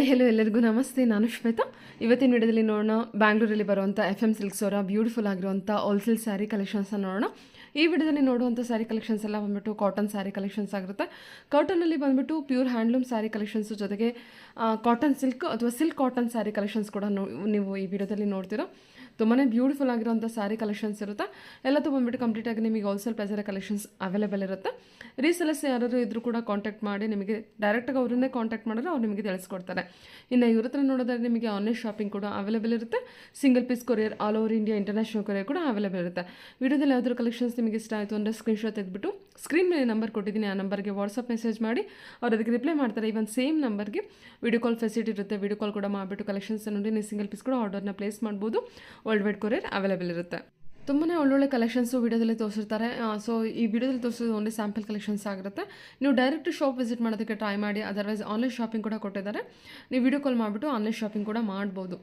Hello ಎಲ್ಲರಿಗೂ ನಮಸ್ತೆ. ನಾನು ಶ್ವೇತಾ. ಇವತ್ತಿನ ವಿಡಿಯೋದಲ್ಲಿ ನೋಡೋಣ ಬ್ಯಾಂಗ್ಳೂರಲ್ಲಿ ಬರುವಂಥ FM ಸಿಲ್ಕ್ಸ್ ಅವರ ಬ್ಯೂಟಿಫುಲ್ ಆಗಿರುವಂಥ ಹೋಲ್ಸೇಲ್ ಸ್ಯಾರಿ ಕಲೆಕ್ಷನ್ಸನ್ನು ನೋಡೋಣ. ಈ ವಿಡಿಯೋದಲ್ಲಿ ನೋಡುವಂಥ ಸ್ಯಾರಿ ಕಲೆಕ್ಷನ್ಸ್ ಎಲ್ಲ ಬಂದ್ಬಿಟ್ಟು ಕಾಟನ್ ಸ್ಯಾರಿ ಕಲೆಕ್ಷನ್ಸ್ ಆಗಿರುತ್ತೆ. ಕಾಟನಲ್ಲಿ ಬಂದ್ಬಿಟ್ಟು ಪ್ಯೂರ್ ಹ್ಯಾಂಡ್ಲೂಮ್ ಸ್ಯಾರಿ ಕಲೆಕ್ಷನ್ಸು ಜೊತೆಗೆ ಕಾಟನ್ ಸಿಲ್ಕ್ ಅಥವಾ ಸಿಲ್ಕ್ ಕಾಟನ್ ಸ್ಯಾರಿ ಕಲೆಕ್ಷನ್ಸ್ ಕೂಡ ನೀವು ಈ ವಿಡಿಯೋದಲ್ಲಿ ನೋಡ್ತೀರಾ. ತುಂಬಾ ಬ್ಯೂಟಿಫುಲ್ ಆಗಿರುವಂಥ ಸ್ಯಾರಿ ಕಲೆಕ್ಷನ್ಸ್ ಇರುತ್ತೆ. ಎಲ್ಲದೂ ಬಂದ್ಬಿಟ್ಟು ಕಂಪ್ಲೀಟಾಗಿ ನಿಮಗೆ ಹೋಲ್ಸೇಲ್ ಪ್ರೈಸರ ಕಲೆಕ್ಷನ್ಸ್ ಅವೈಲೇಬಲ್ ಇರುತ್ತೆ. ರೀಸೆಲರ್ಸ್ ಯಾರು ಇದ್ರೂ ಕೂಡ ಕಾಂಟ್ಯಾಕ್ಟ್ ಮಾಡಿ ನಿಮಗೆ ಡೈರೆಕ್ಟಾಗಿ ಅವರನ್ನೇ ಕಾಂಟ್ಯಾಕ್ಟ್ ಮಾಡಿದ್ರೆ ಅವ್ರು ನಿಮಗೆ ತಿಳಿಸ್ಕೊಡ್ತಾರೆ. ಇನ್ನು ಇವ್ರ ಹತ್ರ ನೋಡೋದಾದ್ರೆ ನಿಮಗೆ ಆನ್ಲೈನ್ ಶಾಪಿಂಗ್ ಕೂಡ ಅವೈಲೇಬಲ್ ಇರುತ್ತೆ. Single piece courier all over India international courier ಕೂಡ ಅವೈಲೇಬಲ್ ಇರುತ್ತೆ. ವಿಡಿಯೋದಲ್ಲಿ ಯಾವ್ದಾದ್ರು ಕಲೆಕ್ಷನ್ಸ್ ನಿಮಗೆ ಇಷ್ಟ ಆಯಿತು ಅಂದರೆ ಸ್ಕ್ರೀನ್ಶಾಟ್ ತೆಗೆದುಬಿಟ್ಟು ಸ್ಕ್ರೀನ್ ಮೇಲೆ ನಂಬರ್ ಕೊಟ್ಟಿದ್ದೀನಿ, ಆ ನಂಬರ್ಗೆ ವಾಟ್ಸಪ್ ಮೆಸೇಜ್ ಮಾಡಿ ಅವ್ರು ಅದಕ್ಕೆ ರಿಪ್ಲೈ ಮಾಡ್ತಾರೆ. ಇವನ್ ಸೇಮ್ ನಂಬರ್ಗೆ ವಿಡಿಯೋ ಕಾಲ್ ಫೆಸಿಲಿಟಿ ಇರುತ್ತೆ. ವಿಡಿಯೋ ಕಾಲ್ ಕೂಡ ಮಾಡಿಬಿಟ್ಟು ಕಲೆಕ್ಷನ್ಸ್ ನೋಡಿ ನೀವು ಸಿಂಗಲ್ ಪೀಸ್ ಕೂಡ ಆರ್ಡರ್ನ ಪ್ಲೇಸ್ ಮಾಡ್ಬೋದು. ವರ್ಲ್ಡ್ ವೈಡ್ ಕೊರಿಯರ್ ಅವೈಲೇಬಲ್ ಇರುತ್ತೆ. ತುಂಬಾ ಒಳ್ಳೊಳ್ಳೆ ಕಲೆಕ್ಷನ್ಸು ವಿಡಿಯೋದಲ್ಲಿ ತೋರಿಸಿರ್ತಾರೆ. ಸೊ ಈ ವಿಡಿಯೋದಲ್ಲಿ ತೋರಿಸೋದು ಓನ್ಲಿ ಸ್ಯಾಂಪಲ್ ಕಲೆಕ್ಷನ್ಸ್ ಆಗಿರುತ್ತೆ. ನೀವು ಡೈರೆಕ್ಟ್ ಶಾಪ್ ವಿಸಿಟ್ ಮಾಡೋದಕ್ಕೆ ಟ್ರೈ ಮಾಡಿ. ಅದರ್ವೈಸ್ ಆನ್ಲೈನ್ ಶಾಪಿಂಗ್ ಕೂಡ ಕೊಟ್ಟಿದ್ದಾರೆ. ನೀವು ವಿಡಿಯೋ ಕಾಲ್ ಮಾಡಿಬಿಟ್ಟು ಆನ್ಲೈನ್ ಶಾಪಿಂಗ್ ಕೂಡ ಮಾಡ್ಬೋದು.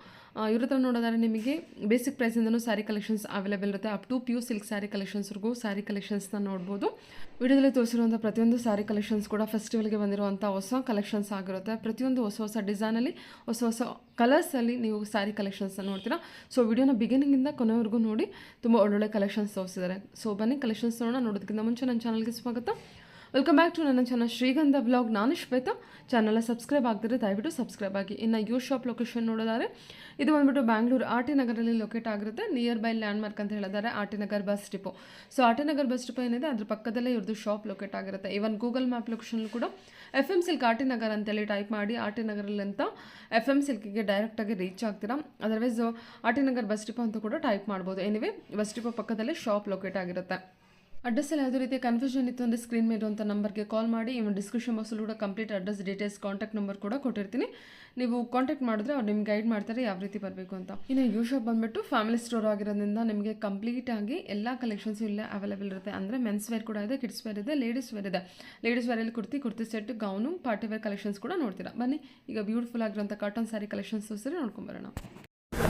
ಇವ್ರ ಹತ್ರ ನೋಡೋದಾದ್ರೆ ನಿಮಗೆ ಬೇಸಿಕ್ ಪ್ರೈಸಿಂದನೂ ಸ್ಯಾರಿ ಕಲೆಕ್ಷನ್ಸ್ ಅವೈಲೇಬಲ್ ಇರುತ್ತೆ. Up to pure silk sari ಕಲೆಕ್ಷನ್ಸ್ವರೆಗೂ ಸ್ಯಾರಿ ಕಲೆಕ್ಷನ್ಸ್ನ ನೋಡ್ಬೋದು. ವಿಡಿಯೋದಲ್ಲಿ ತೋರಿಸಿರುವಂಥ ಪ್ರತಿಯೊಂದು ಸ್ಯಾರಿ ಕಲೆಕ್ಷನ್ಸ್ ಕೂಡ ಫೆಸ್ಟಿವಲ್ಗೆ ಬಂದಿರುವಂಥ ಹೊಸ ಕಲೆಕ್ಷನ್ಸ್ ಆಗಿರುತ್ತೆ. ಪ್ರತಿಯೊಂದು ಹೊಸ ಹೊಸ ಡಿಸೈನಲ್ಲಿ ಹೊಸ ಕಲರ್ಸಲ್ಲಿ ನೀವು ಸ್ಯಾರಿ ಕಲೆಕ್ಷನ್ಸ್ನ ನೋಡ್ತೀರಾ. ಸೊ ವಿಡಿಯೋನ ಬಿಗಿನಿಂಗಿಂದ ಕೊನೆವರೆಗೂ ನೋಡಿ. ತುಂಬ ಒಳ್ಳೊಳ್ಳೆ ಕಲೆಕ್ಷನ್ಸ್ ತೋರಿಸಿದ್ದಾರೆ. ಸೊ ಬನ್ನಿ ಕಲೆಕ್ಷನ್ಸ್ ನೋಡೋದಕ್ಕಿಂತ ಮುಂಚೆ ನನ್ನ ಚಾನಲ್ಗೆ ಸ್ವಾಗತ. ವೆಲ್ಕಮ್ ಬ್ಯಾಕ್ ಟು ನನ್ನ ಚಾನಲ್ ಶ್ರೀಗಂಧ ಬ್ಲಾಗ್. ನಾನು ಶ್ವೇತಾ. ಚಾನಲ್ ಸಬ್ಸ್ಕ್ರೈಬ್ ಆಗ್ತಿದ್ರೆ ದಯವಿಟ್ಟು ಸಬ್ಸ್ಕ್ರೈಬ್ ಆಗಿ. ಇನ್ನು ಯೂ ಶಾಪ್ ಲೊಕೇಶನ್ ನೋಡೋದಾದ್ರೆ ಇದು ಬಂದ್ಬಿಟ್ಟು ಬ್ಯಾಂಗ್ಳೂರು RT ನಗರಲ್ಲಿ ಲೊಕೇಟ್ ಆಗಿರುತ್ತೆ. ನಿಯರ್ ಬೈ ಲ್ಯಾಂಡ್ಮಾರ್ಕ್ ಅಂತ ಹೇಳಿದ್ದಾರೆ RT Nagar bus depot. So RT Nagar bus depot ಏನಿದೆ ಅದ್ರ ಪಕ್ಕದಲ್ಲೇ ಇವ್ರದ್ದು ಶಾಪ್ ಲೊಕೇಟ್ ಆಗಿರುತ್ತೆ. ಇವನ್ ಗೂಗಲ್ ಮ್ಯಾಪ್ ಲೊಕೇಶನ್ ಕೂಡ FM ಸಿಲ್ಕ್ RT ನಗರ್ ಅಂತೇಳಿ ಟೈಪ್ ಮಾಡಿ RT ನಗರಲ್ಲಿ ಅಂತ FM ಸಿಲ್ಕಿಗೆ ಡೈರೆಕ್ಟಾಗಿ ರೀಚ್ ಆಗ್ತೀರಾ. Otherwise RT Nagar bus depot ಅಂತ ಕೂಡ ಟೈಪ್ ಮಾಡ್ಬೋದು. ಎನಿವೇ ಬಸ್ ಡಿಪೋ ಪಕ್ಕದಲ್ಲೇ ಶಾಪ್ ಲೊಕೇಟ್ ಆಗಿರುತ್ತೆ. ಅಡ್ರೆಸ್ಸಲ್ಲಿ ಯಾವುದೇ ರೀತಿಯ ಕನ್ಫ್ಯೂಷನ್ ಇತ್ತು ಅಂದರೆ ಸ್ಕ್ರೀನ್ ಮೇಲೆ ಇರುವಂಥ ನಂಬರ್ಗೆ ಕಾಲ್ ಮಾಡಿ. ಇವನ್ ಡಿಸ್ಕ್ರಿಪ್ಷನ್ ಬಾಕ್ಸಲ್ಲಿ ಕೂಡ complete address details contact number ಕೂಡ ಕೊಟ್ಟಿರ್ತೀನಿ. ನೀವು ಕಾಂಟ್ಯಾಕ್ಟ್ ಮಾಡಿದ್ರೆ ಅವ್ರು ನಿಮ್ಗೆ ಗೈಡ್ ಮಾಡ್ತಾರೆ ಯಾವ ರೀತಿ ಬರಬೇಕು ಅಂತ. ಇನ್ನು ಯೂ ಶಾಪ್ ಬಂದುಬಿಟ್ಟು ಫ್ಯಾಮಿಲಿ ಸ್ಟೋರ್ ಆಗಿರೋದ್ರಿಂದ ನಿಮಗೆ ಕಂಪ್ಲೀಟಾಗಿ ಎಲ್ಲ ಕಲೆಕ್ಷನ್ಸು ಇಲ್ಲೇ ಅವೈಲೇಬಲ್ ಇರುತ್ತೆ. ಅಂದರೆ ಮೆನ್ಸ್ ವೇರ್ ಕೂಡ ಇದೆ, ಕಿಡ್ಸ್ ವೇರ್ ಇದೆ, ಲೇಡೀಸ್ ವೇರ್ ಇದೆ. ಲೇಡೀಸ್ ವೇರಲ್ಲಿ kurti set, gown, party wear collections ಕೂಡ ನೋಡ್ತೀರಾ. ಬನ್ನಿ ಈಗ ಬ್ಯೂಟಿಫುಲ್ ಆಗಿರುವಂಥ ಕಾಟನ್ ಸ್ಯಾರಿ ಕಲೆಕ್ಷನ್ಸ್ ತೋರಿಸಿದ್ರೆ ನೋಡ್ಕೊಂಬರೋಣ.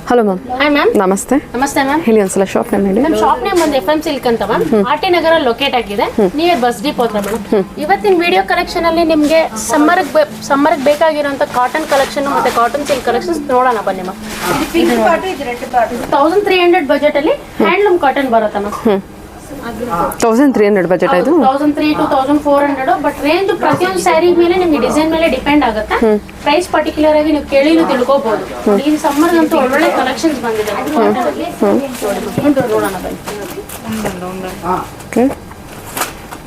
Hello ma'am. Hi ma'am. ನಮಸ್ತೆ. ನಮಸ್ತೆ ಮ್ಯಾಮ್. ಹೇಳಿ ಒಂದ್ಸಲ ಶಾಪ್ ನೇಮ್ ಹೇಳಿ. ನಮ್ಮ ಶಾಪ್ ನೇಮ್ ಬಂದು FM ಸಿಲ್ಕ್ ಅಂತ ಮ್ಯಾಮ್. RT ನಗರ ಲೊಕೇಟ್ ಆಗಿದೆ, ನಿಯರ್ ಬಸ್ ಡಿಪೋ ಹತ್ರ ಮೇಡಮ್. ಇವತ್ತಿನ ವಿಡಿಯೋ ಕಲೆಕ್ಷನ್ ಅಲ್ಲಿ ನಿಮಗೆ ಸಮ್ಮರ್ ಬೇಕಾಗಿರುವಂತ ಕಾಟನ್ ಕಲೆಕ್ಷನ್ ಮತ್ತೆ ಕಾಟನ್ ಸಿಲ್ಕ್ ಕಲೆಕ್ಷನ್ಸ್ ನೋಡೋಣ ಬನ್ನಿ ಮ್ಯಾಮ್. 1300 ಬಜೆಟ್ ಅಲ್ಲಿ ಹ್ಯಾಂಡ್ಲೂಮ್ ಕಾಟನ್ ಬರುತ್ತೆ ಮ್ಯಾಮ್. 1300 ಬಜೆಟ್ ಇದು. 1300 to 1400 ಬಟ್ ರೇಂಜ್ ಪ್ರತಿಯೊಂದು ಸ್ಯಾರಿ ಮೇಲೆ ನಿಮಗೆ ಡಿಸೈನ್ ಮೇಲೆ ಡಿಪೆಂಡ್ ಆಗುತ್ತೆ. ಪ್ರೈಸ್ ಪರ್ಟಿಕ್ಯುಲರ್ ಆಗಿ ನೀವು ಕೇಳಿನೂ ತಿಳ್ಕೋಬಹುದು. ಈ ಸಮ್ಮರ್ ಅಂತೂ ಒಳ್ಳೊಳ್ಳೆ ಕಲೆಕ್ಷನ್ಸ್ ಬಂದಿದೆ ನೋಡೋಣ ಬನ್ನಿ. Okay,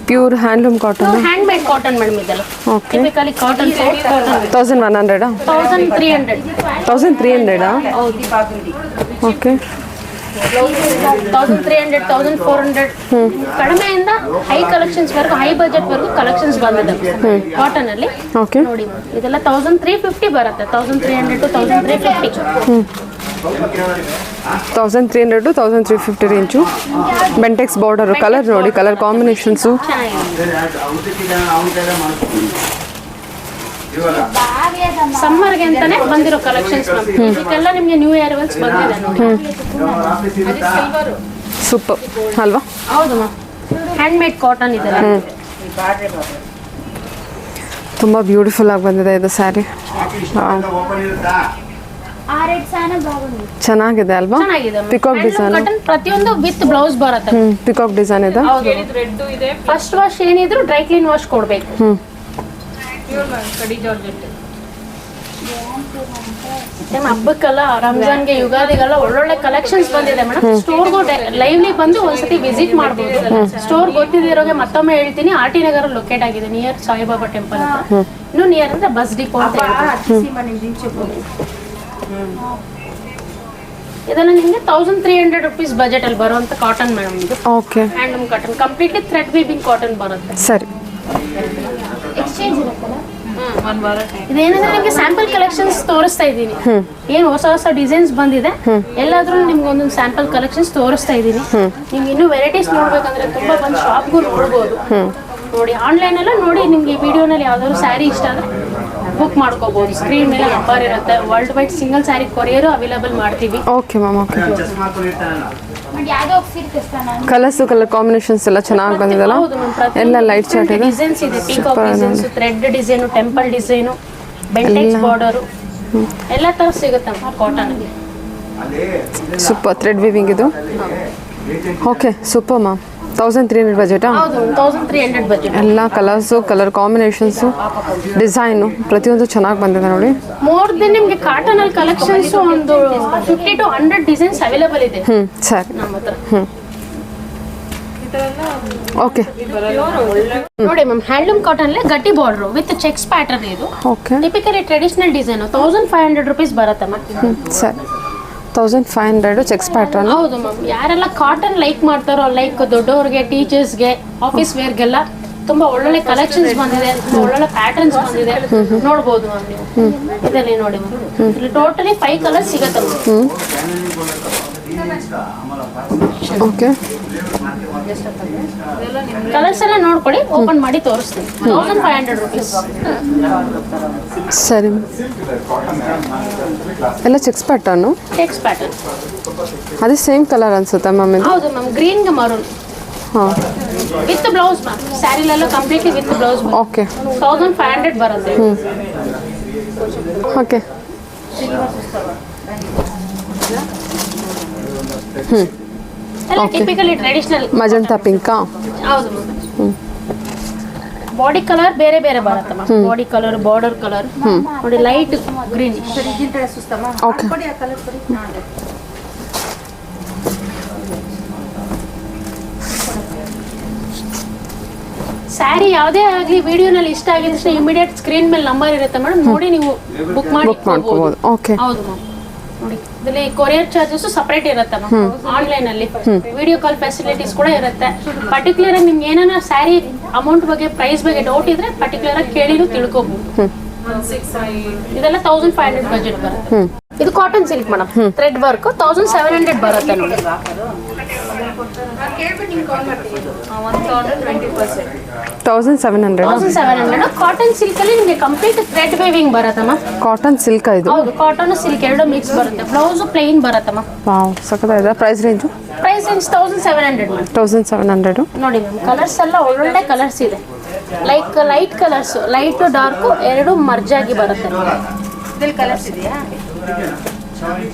pure handloom cotton, hand made cotton madam ಇದೆಲ್ಲ. ಓಕೆ, ಟಿಪಿಕಲಿ ಕಾಟನ್ 1100 1300 1300 ಓಕೆ, 1300 1400 ಕಡಿಮೆಯಿಂದ ಹೈ ಕಲೆಕ್ಷನ್ಸ್ ವರೆಗೂ, ಹೈ ಬಜೆಟ್ ವರೆಗೂ ಕಲೆಕ್ಷನ್ಸ್ ಬಂದಿದೆ ಕಾಟನ್ ಅಲ್ಲಿ. ಓಕೆ, ನೋಡಿ ಇದೆಲ್ಲ 1350 ಬರುತ್ತೆ. 1300 to 1350 1300 to 1350 range. Bentex border, colour ನೋಡಿ, ಕಲರ್ ಕಾಂಬಿನೇಷನ್ಸು ಸಮ್ಮರ್ಗೆ ಅಂತಾನೆ ಬಂದಿರೋ ಕಲೆಕ್ಷನ್ಸ್ ಇದಕ್ಕೆಲ್ಲ ನಿಮಗೆ ನ್ಯೂ ಇಯರ್ ವನ್ಸ್ ಬಂದಿದೆ ನೋಡಿ. ಸೂಪರ್ ಅಲ್ವಾ? ಹೌದು ಮ್ಯಾಮ್. ಹ್ಯಾಂಡ್ ಮೇಡ್ ಕಾಟನ್ ಇದೆ. ತುಂಬ ಬ್ಯೂಟಿಫುಲ್ ಆಗಿ ಬಂದಿದೆ ಇದು ಸ್ಯಾರಿ. ಚೆನ್ನಾಗಿದೆ ಅಲ್ವಾ? ಚೆನ್ನಾಗಿದೆ. ಪಿಕಾಕ್ ಡಿಸೈನ್ ಪ್ರತಿಯೊಂದು ವಿತ್ ಬ್ಲೌಸ್ ಬರುತ್ತೆ. ಪಿಕಾಕ್ ಡಿಸೈನ್ ಇದೆ. ಫಸ್ಟ್ ವಾಶ್ ಏನಿದ್ರು ಡ್ರೈ ಕ್ಲೀನ್ ವಾಶ್ ಕೊಡ್ಬೇಕು. ಹಬ್ಬಕ್ಕೆಲ್ಲ, ರಂಜಾನ್ಗೆ, ಯುಗಾದಿಗೆಲ್ಲ ಒಳ್ಳೊಳ್ಳೆ ಕಲೆಕ್ಷನ್ಸ್ ಬಂದಿದೆ ಮೇಡಮ್. ಸ್ಟೋರ್ಗೂ ಲೈವ್ಲಿ ಬಂದು ಒಂದ್ಸತಿ ವಿಸಿಟ್ ಮಾಡಬಹುದು. ಸ್ಟೋರ್ ಗೊತ್ತಿರೋಗೆ ಮತ್ತೊಮ್ಮೆ ಹೇಳ್ತೀನಿ, RT ನಗರ ಲೊಕೇಟ್ ಆಗಿದೆ, ನಿಯರ್ ಸಾಯಿಬಾಬಾ ಟೆಂಪಲ್ ಅಂತ. ಇನ್ನು ನಿಯರ್ ಅಂದ್ರೆ ಬಸ್ ಡಿಪೋ ಅಂತ. ಇದೆಲ್ಲ ನಿಮಗೆ 1300 rupees ಬಜೆಟ್ ಅಲ್ಲಿ ಬರುವಂತ ಕಾಟನ್ ಮೇಡಮ್ ಇದು. Okay, handloom cotton, completely thread weaving cotton ಬರುತ್ತೆ. ಸರಿ. ಎಕ್ಸ್ಚೇಂಜ್ ಇರುತ್ತಲ್ಲ. ಇದೇನಂದ್ರೆ ನಿಮ್ಗೆ ಸ್ಯಾಂಪಲ್ ಕಲೆಕ್ಷನ್ಸ್ ತೋರಿಸ್ತಾ ಇದ್ದೀನಿ. ಏನ್ ಹೊಸ ಹೊಸ ಡಿಸೈನ್ಸ್ ಬಂದಿದೆ ಎಲ್ಲಾದ್ರೂ ನಿಮ್ಗೆ ಒಂದೊಂದು ಸ್ಯಾಂಪಲ್ ಕಲೆಕ್ಷನ್ಸ್ ತೋರಿಸ್ತಾ ಇದ್ದೀನಿ. ನಿಮ್ಗೆ ಇನ್ನೂ ವೆರೈಟೀಸ್ ನೋಡ್ಬೇಕಂದ್ರೆ ತುಂಬಾ ಬಂದು ಶಾಪ್ಗೂ ನೋಡ್ಬೋದು. ನೋಡಿ ಆನ್ಲೈನ್ ಎಲ್ಲ ನೋಡಿ, ನಿಮ್ಗೆ ಈ ವಿಡಿಯೋನಲ್ಲಿ ಯಾವ್ದಾದ್ರು ಸ್ಯಾರಿ ಇಷ್ಟ ಆದ್ರೆ ಬುಕ್ ಮಾಡ್ಕೋಬಹುದು. ಸ್ಕ್ರೀನ್ ಮೇಲೆ ನಂಬರ್ ಇರುತ್ತೆ. World wide single sari courier available ಮಾಡ್ತೀವಿ. Okay ma'am. Okay, colours, colour combinations ಎಲ್ಲ ಚೆನ್ನಾಗಿ ಬಂದಿದೆಲ್ಲ. ಎಲ್ಲ ಲೈಟ್ ಚಾರ್ಟ್ ಇದೆ. ಡಿಸೈನ್ಸ್ ಇದೆ, peacock designs, thread design, temple design, Bentex border ಎಲ್ಲ ಥರ ಸಿಗುತ್ತಮ್ಮ ಕಾಟನ್ಗೆ. ಸೂಪರ್ ಥ್ರೆಡ್ ವಿವಿಂಗ್ ಇದು. Okay super ma'am. 1300 ಬಜೆಟಾ? ಹೌದು 1300 ಬಜೆಟ್. ಎಲ್ಲ ಕಲರ್ಸು, ಕಲರ್ ಕಾಂಬಿನೇಷನ್ಸು, ಡಿಸೈನು ಪ್ರತಿಯೊಂದು ಚೆನ್ನಾಗಿ ಬಂದಿದೆ ನೋಡಿ. ಮೋರ್ ದೆನ್ ನಿಮಗೆ ಕಾಟನ್ ಅಲ್ಲಿ ಕಲೆಕ್ಷನ್ಸ್ ಒಂದು 50 to 100 ಡಿಸೈನ್ಸ್ ಅವೈಲೇಬಲ್ ಇದೆ ಸರಿ. ನಮ್ಮ ಹತ್ರ. ಓಕೆ ನೋಡಿ ಮ್ಯಾಮ್, ಹ್ಯಾಂಡ್ಲೂಮ್ ಕಾಟನ್ ಅಲ್ಲೇ ಗಟ್ಟಿ ಬಾರ್ಡರ್ ವಿತ್ ಚೆಕ್ಸ್ ಪ್ಯಾಟರ್ನ್ ಇದು. Okay typically traditional design 1500 rupees ಬರುತ್ತೆ ಮ್ಯಾಮ್. ಸರಿ. 1500 ಚೆಕ್ಸ್ ಪ್ಯಾಟ್ರನ್. ಹೌದು ಮ್ಯಾಮ್, ಯಾರೆಲ್ಲ ಕಾಟನ್ ಲೈಕ್ ಮಾಡ್ತಾರೋ, ಲೈಕ್ ದೊಡ್ಡವ್ರಿಗೆ, ಟೀಚರ್ಸ್ಗೆ, ಆಫೀಸ್ ವೇರ್ಗೆಲ್ಲ ತುಂಬಾ ಒಳ್ಳೊಳ್ಳೆ ಕಲೆಕ್ಷನ್ಸ್ ಬಂದಿದೆ, ಒಳ್ಳೊಳ್ಳೆ ಪ್ಯಾಟರ್ನ್ಸ್ ಬಂದಿದೆ. ನೋಡ್ಬೋದು ಮ್ಯಾಮ್ ನೀವು ಇದರಲ್ಲಿ ನೋಡಿ ಮ್ಯಾಮ್. ಇಲ್ಲಿ ಟೋಟಲಿ 5 ಕಲರ್ಸ್ ಸಿಗುತ್ತೆ ಮ್ಯಾಮ್. ಓಕೆ ಕಲರ್ಸ್ ಎಲ್ಲ ನೋಡ್ಕೊಳ್ಳಿ, ಓಪನ್ ಮಾಡಿ ತೋರಿಸ್ತೀನಿ. 1500 rupees. ಸರಿ. ಎಲ್ಲ ಚೆಕ್ಸ್ ಪ್ಯಾಟರ್ನು, ಚೆಕ್ಸ್ ಪ್ಯಾಟರ್ನ್. ಅದೇ ಸೇಮ್ ಕಲರ್ ಅನ್ಸುತ್ತೆ ಮ್ಯಾಮ್ ಇದು? ಹೌದು ಮ್ಯಾಮ್, ಗ್ರೀನ್ಗೆ ಮರೂನ್ ಹಾಂ. With blouse ma'am. ಸ್ಯಾರಿಲೆಲ್ಲ ಕಂಪ್ಲೀಟ್ಲಿ ವಿತ್ ಬ್ಲೌಸ್. ಓಕೆ 1500 ಬರುತ್ತೆ. ಓಕೆ ಎಲ್ಲ ಟಿಪಿಕಲಿ ಟ್ರೆಡಿಷನಲ್ ಮಜಂತಾ ಪಿಂಕಾ? ಹೌದು ಮ್ಯಾಮ್. ಬಾಡಿ ಕಲರ್ ಬೇರೆ ಬೇರೆ ಬರುತ್ತೆ ma'am. Body colour, border colour ನೋಡಿ, ಲೈಟ್ ಗ್ರೀನ್. ಓಕೆ ಸ್ಯಾರಿ ಯಾವುದೇ ಆಗಲಿ ವಿಡಿಯೋನಲ್ಲಿ ಇಷ್ಟ ಆಗಿದ ತಕ್ಷಣ ಇಮಿಡಿಯೇಟ್ ಸ್ಕ್ರೀನ್ ಮೇಲೆ ನಂಬರ್ ಇರುತ್ತೆ ಮೇಡಮ್, ನೋಡಿ ನೀವು ಬುಕ್ ಮಾಡ್ಕೋಬಹುದು. ಓಕೆ ಹೌದು ಮ್ಯಾಮ್. ನೋಡಿ ಇದರಲ್ಲಿ ಕೊರಿಯರ್ ಚಾರ್ಜಸ್ ಸಪರೇಟ್ ಇರುತ್ತೆ ಮ್ಯಾಮ್. ಆನ್ಲೈನ್ ಅಲ್ಲಿ ವಿಡಿಯೋ ಕಾಲ್ ಫೆಸಿಲಿಟೀಸ್ ಕೂಡ ಇರುತ್ತೆ. ಪರ್ಟಿಕ್ಯುಲರ್ ಆಗಿ ನಿಮ್ಗೆ ಏನಾನ ಸ್ಯಾರಿ ಅಮೌಂಟ್ ಬಗ್ಗೆ, ಪ್ರೈಸ್ ಬಗ್ಗೆ ಡೌಟ್ ಇದ್ರೆ ಪರ್ಟಿಕ್ಯುಲರ್ ಆಗಿ ಕೇಳಿನೂ ತಿಳ್ಕೊಬಹುದು. ಇದೆಲ್ಲ 1500 ಬಜೆಟ್ ಬರುತ್ತೆ. ಇದು cotton silk madam, thread work 1700 ಬರುತ್ತೆ ನೋಡಿ. 1700 ಕಾಟನ್ ಸಿಲ್ಕ್ ಅಲ್ಲಿ ನಿಮಗೆ ಕಂಪ್ಲೀಟ್ ಥ್ರೆಡ್ ವೇವಿಂಗ್ ಬರುತ್ತಮ್ಮ. ಕಾಟನ್ ಸಿಲ್ಕ್ ಇದು? ಹೌದು, ಕಾಟನ್ ಸಿಲ್ಕ್ ಎರಡು ಮಿಕ್ಸ್ ಬರುತ್ತೆ. ಬ್ಲೌಸ್ ಪ್ಲೇನ್ ಬರುತ್ತಮ್ಮ. ವಾವ್ ಸಖತ್ತಾಗಿದೆ. Price range 1700 ma'am. 1700 ನೋಡಿ ಮ್ಯಾಮ್, ಕಲರ್ಸ್ ಎಲ್ಲ ಒಳ್ಳೊಳ್ಳೆ ಕಲರ್ಸ್ ಇದೆ. Like light colours, light dark ಎರಡು ಮರ್ಜ್ ಆಗಿ ಬರುತ್ತೆ. ಇದರಲ್ಲಿ ಕಲರ್ಸ್ ಇದೆಯಾ?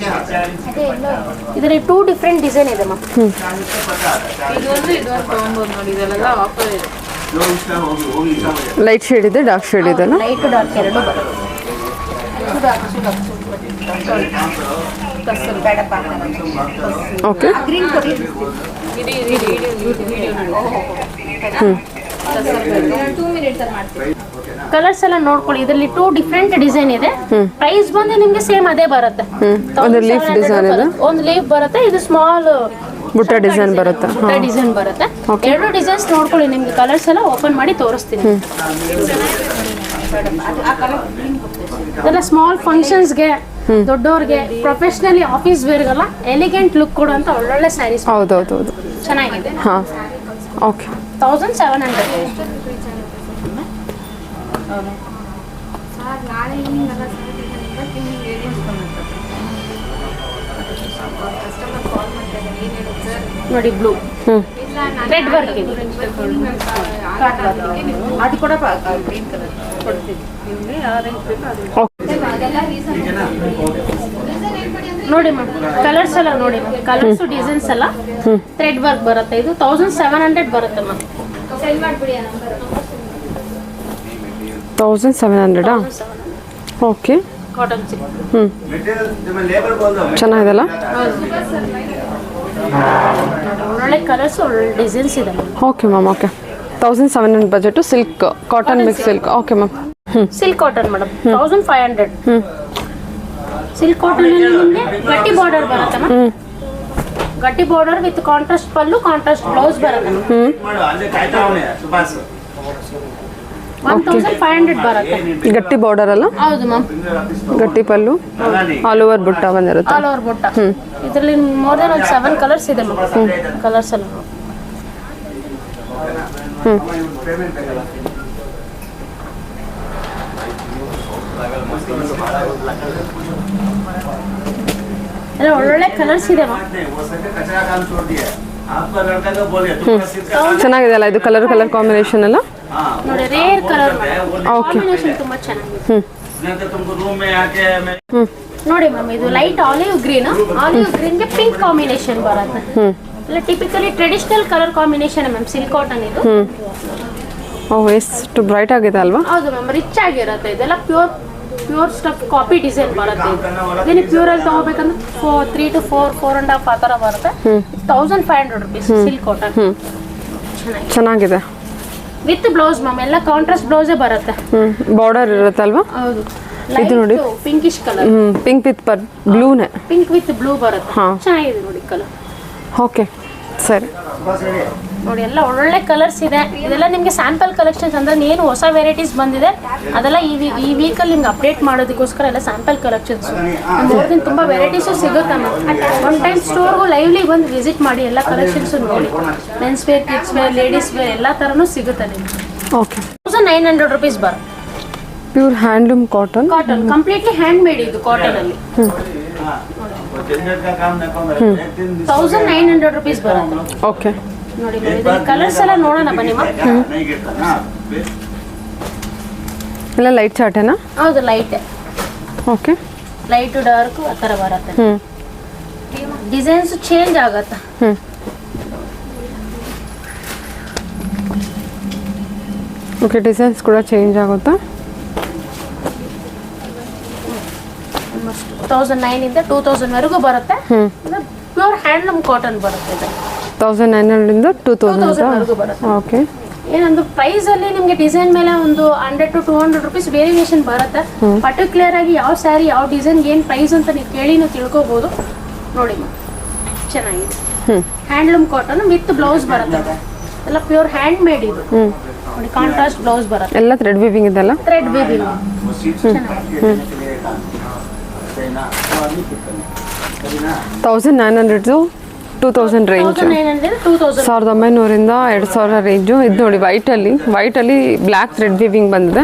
ಇದರಲ್ಲಿ 2 ಡಿಫ್ರೆಂಟ್ ಡಿಸೈನ್ ಇದೆ ಮ್ಯಾಮ್. ಲೈಟ್ ಶೇಡ್ ಇದೆ, ಡಾರ್ಕ್ ಶೇಡ್ ಇದೆ. ಲೈಟ್ ಡಾರ್ಕ್ ಎರಡು ಬರುತ್ತೆ. ಓಕೆ ಕಲರ್ಸ್ ಎಲ್ಲ ನೋಡ್ಕೊಳ್ಳಿ. ಇದರಲ್ಲಿ 2 ಡಿಫ್ರೆಂಟ್ ಡಿಸೈನ್ ಇದೆ. ಪ್ರೈಸ್ ಬಂದು ನಿಮ್ಗೆ ಸೇಮ್ ಅದೇ ಬರುತ್ತೆ. ಒಂದು ಲೀಫ್ ಡಿಸೈನ್ ಇದೆ, ಒಂದು ಲೀಫ್ ಬರುತ್ತೆ. ಇದು ಸ್ಮಾಲ್ ಬುಟ್ಟ ಡಿಸೈನ್ ಬರುತ್ತೆ. ಡಿಸೈನ್ ಬರುತ್ತೆ. ಎರಡು ಡಿಸೈನ್ಸ್ ನೋಡ್ಕೊಳ್ಳಿ. ನಿಮ್ಗೆ ಕಲರ್ಸ್ ಎಲ್ಲ ಓಪನ್ ಮಾಡಿ ತೋರಿಸ್ತೀನಿ. ಇದೆಲ್ಲ ಸ್ಮಾಲ್ ಫಂಕ್ಷನ್ಸ್ಗೆ, ದೊಡ್ಡವ್ರಿಗೆ, ಪ್ರೊಫೆಷನಲಿ ಆಫೀಸ್ ವೇರ್ಗೆಲ್ಲ ಎಲಿಗೆಂಟ್ ಲುಕ್ ಕೊಡುವಂತ ಒಳ್ಳೊಳ್ಳೆ ಸ್ಯಾರೀಸ್. ಹೌದೌದು ಚೆನ್ನಾಗಿದೆ. ಹಾಂ ಓಕೆ 1700. ನೋಡಿ ಬ್ಲೂ ರೆಡ್ ವರ್ಕ್ ಇದೆ. ಅದು ಕೂಡ ಗ್ರೀನ್ ಕಲರ್ ಕೊಡ್ತೀವಿ. ನೋಡಿ ಮ್ಯಾಮ್, ಕಲರ್ಸ್ ಎಲ್ಲ ನೋಡಿ ಮ್ಯಾಮ್. ಕಲರ್ಸ್ ಡಿಸೈನ್ಸ್ ಎಲ್ಲ ಥ್ರೆಡ್ ವರ್ಕ್ ಬರುತ್ತೆ. ಇದು 1700 ಬರುತ್ತೆ ಮ್ಯಾಮ್. 1700 ಓಕೆ. ಕಾಟನ್ ಸಿಲ್ಕ್ ಚೆನ್ನಾಗಿದೆಲ್ಲ. ಒಳ್ಳೆ ಕಲರ್ಸ್, ಒಳ್ಳೆ ಡಿಸೈನ್ಸ್ ಇದೆ ma'am. Okay ma'am. Okay 1700 budget. Silk cotton mix silk. Okay ma'am. Silk cotton madam 1500. Silk cotton ಅಲ್ಲಿ ನಿಮಗೆ ಗಟ್ಟಿ ಬಾರ್ಡರ್ ಬರುತ್ತೆ ಮ್ಯಾಮ್. ಗಟ್ಟಿ border with contrast pallu, contrast blouse ಬರುತ್ತೆ ಮ್ಯಾಮ್. 1500 ಬರುತ್ತೆ. ಗಟ್ಟಿ ಬಾರ್ಡರ್ ಅಲ್ಲ? ಹೌದು ಮ್ಯಾಮ್. ಗಟ್ಟಿ ಪಲ್ಲು, ಆಲ್ ಓವರ್ ಬುಟ್ಟ ಬಂದಿರುತ್ತೆ. ಆಲ್ ಓವರ್ ಬುಟ್ಟ. ಇದರಲ್ಲಿ ಮೋರ್ ದೆನ್ ಒಂದು 7 ಕಲರ್ಸ್ ಇದೆ ಮ್ಯಾಮ್. ಕಲರ್ಸ್ ಎಲ್ಲ ಎಲ್ಲ ಒಳ್ಳೊಳ್ಳೆ ಕಲರ್ಸ್ ಇದೆ ಮ್ಯಾಮ್. ಚೆನ್ನಾಗಿದೆ ಅಲ್ಲ ಇದು? ಕಲರ್ ಕಾಂಬಿನೇಷನ್ ಎಲ್ಲ ನೋಡಿ, ರೇರ್ ಕಲರ್ ಓಕೆ. ಕಾಂಬಿನೇಷನ್ ತುಂಬಾ ಚೆನ್ನಾಗಿದೆ. तुमको रूम में आके मैं ನೋಡಿ ಮ್ಯಾಮ್ ಇದು ಲೈಟ್ ಆಲಿವ್ ಗ್ರೀನ್ಗೆ ಪಿಂಕ್ ಕಾಂಬಿನೇಷನ್ ಬರುತ್ತೆ ಇಲ್ಲ typically traditional colour combination ma'am silk cotton ಇದು ಓಹ್ ಎಷ್ಟು ಬ್ರೈಟ್ ಆಗಿದೆ ಅಲ್ವಾ? ಹೌದು ಮ್ಯಾಮ್ ರಿಚ್ ಆಗಿರುತ್ತೆ ಇದೆಲ್ಲ ಪ್ಯೂರ್ ಸ್ಟಫ್ ಕಾಪಿ ಡಿಸೈನ್ ಬರುತ್ತೆ ಇದನ್ನ ಪ್ಯೂರ್ ಅಲ್ಲಿ ತಗೋಬೇಕಂದ್ರೆ 3 to 4.5 ಆ ಥರ ಬರುತ್ತೆ 1500 rupees ಸಿಲ್ಕ್ ಕಾಟನ್ ಚೆನ್ನಾಗಿದೆ. ವಿತ್ ಬ್ಲೌಸ್ ಮ್ಯಾಮ್ ಎಲ್ಲ ಕಾಂಟ್ರಾಸ್ಟ್ ಬ್ಲೌಸೇ ಬರುತ್ತೆ. ಬಾರ್ಡರ್ ಇರುತ್ತಲ್ವಾ? ಹೌದು ಇದು ನೋಡಿ ಪಿಂಕಿಶ್ ಕಲರ್ ಪಿಂಕ್ ವಿತ್ ಬ್ಲೂನೇ. ಪಿಂಕ್ ವಿತ್ ಬ್ಲೂ ಬರುತ್ತೆ ಹಾ. ಚೆನ್ನಾಗಿದೆ ನೋಡಿ ಕಲರ್. ಓಕೆ ಸರಿ. ನೋಡಿ ಎಲ್ಲ ಒಳ್ಳೆ ಕಲರ್ಸ್ ಇದೆ. ಇದೆಲ್ಲ ನಿಮಗೆ ಸ್ಯಾಂಪಲ್ ಕಲೆಕ್ಷನ್ಸ್ ಅಂದ್ರೆ ಏನು ಹೊಸ ವೆರೈಟೀಸ್ ಬಂದಿದೆ ಅದೆಲ್ಲ ಈ ವೀಕಲ್ಲಿ ನಿಮ್ಗೆ ಅಪ್ಡೇಟ್ ಮಾಡೋದಕ್ಕೋಸ್ಕರ ಎಲ್ಲ ಸ್ಯಾಂಪಲ್ ಕಲೆಕ್ಷನ್ಸ್. ಮೋರ್ದಿನ ತುಂಬ ವೆರೈಟೀಸು ಸಿಗುತ್ತೆ ಒನ್ ಟೈಮ್ ಸ್ಟೋರ್ಗೂ ಲೈವ್ಲಿ ಬಂದು ವಿಸಿಟ್ ಮಾಡಿ ಎಲ್ಲ ಕಲೆಕ್ಷನ್ಸ್ ನೋಡಿ. Men's wear, kids wear, ladies wear ಎಲ್ಲ ಥರನೂ ಸಿಗುತ್ತೆ ನಿಮಗೆ. ಓಕೆ 1900 rupees ಬರುತ್ತೆ. Pure handloom cotton. Cotton completely hand made ಇದು ಕಾಟನ್ ಅಲ್ಲಿ. झंझट का काम न करो एक दिन 1900 rupees ಬರುತ್ತೆ. ಓಕೆ ನೋಡಿ ಕಲರ್ಸ್ ಎಲ್ಲ ನೋಡೋಣ ಬನ್ನಿ ಮಾ. नहीं गिरता ना ಎಲ್ಲ ಲೈಟ್ ಚಾರ್ಟೇನಾ? ಹೌದು ಲೈಟ್ ಓಕೆ ಲೈಟ್ ಡಾರ್ಕ್ ಆ ಥರ ಬರುತ್ತೆ. ಡಿಸೈನ್ಸ್ ಚೇಂಜ್ ಆಗುತ್ತೆ. ಓಕೆ ಡಿಸೈನ್ಸ್ ಕೂಡ ಚೇಂಜ್ ಆಗುತ್ತಾ? 2009 ಇಂದ 2000 ವರೆಗೂ ಬರುತ್ತೆ. ಪ್ಯೂರ್ ಹ್ಯಾಂಡ್ಲೂಮ್ ಕಾಟನ್ ಬರುತ್ತೆ ಇದು. 1900 ಇಂದ 2000 ವರೆಗೂ ಬರುತ್ತೆ. ಓಕೆ ಏನೊಂದು ಪ್ರೈಸ್ ಅಲ್ಲಿ ನಿಮಗೆ ಡಿಸೈನ್ ಮೇಲೆ ಒಂದು 100 to 200 rupees ವೇರಿಯೇಷನ್ ಬರುತ್ತೆ. ಪರ್ಟಿಕ್ಯುಲರ್ ಆಗಿ ಯಾವ ಸ್ಯಾರಿ ಯಾವ ಡಿಸೈನ್ ಏನು ಪ್ರೈಸ್ ಅಂತ ನೀವು ಕೇಳಿ ನೀವು ತಿಳ್ಕೊಬೋದು. ನೋಡಿ ಚೆನ್ನಾಗಿದೆ ಹ್ಯಾಂಡ್ಲೂಮ್ ಕಾಟನ್ ವಿತ್ ಬ್ಲೌಸ್ ಬರುತ್ತೆ. ಎಲ್ಲ ಪ್ಯೂರ್ ಹ್ಯಾಂಡ್ ಮೇಡ್ ಇದು. ನೋಡಿ ಕಾಂಟ್ರಾಸ್ಟ್ ಬ್ಲೌಸ್ ಬರುತ್ತೆ. ಎಲ್ಲ ಥ್ರೆಡ್ ವೀವಿಂಗ್ ಇದೆಲ್ಲ? Thread weaving. 1900 to 2000 range. 1900 2000 1900 2000 range. ಇದು ನೋಡಿ ವೈಟಲ್ಲಿ ಬ್ಲ್ಯಾಕ್ ಥ್ರೆಡ್ ವೀವಿಂಗ್ ಬಂದಿದೆ.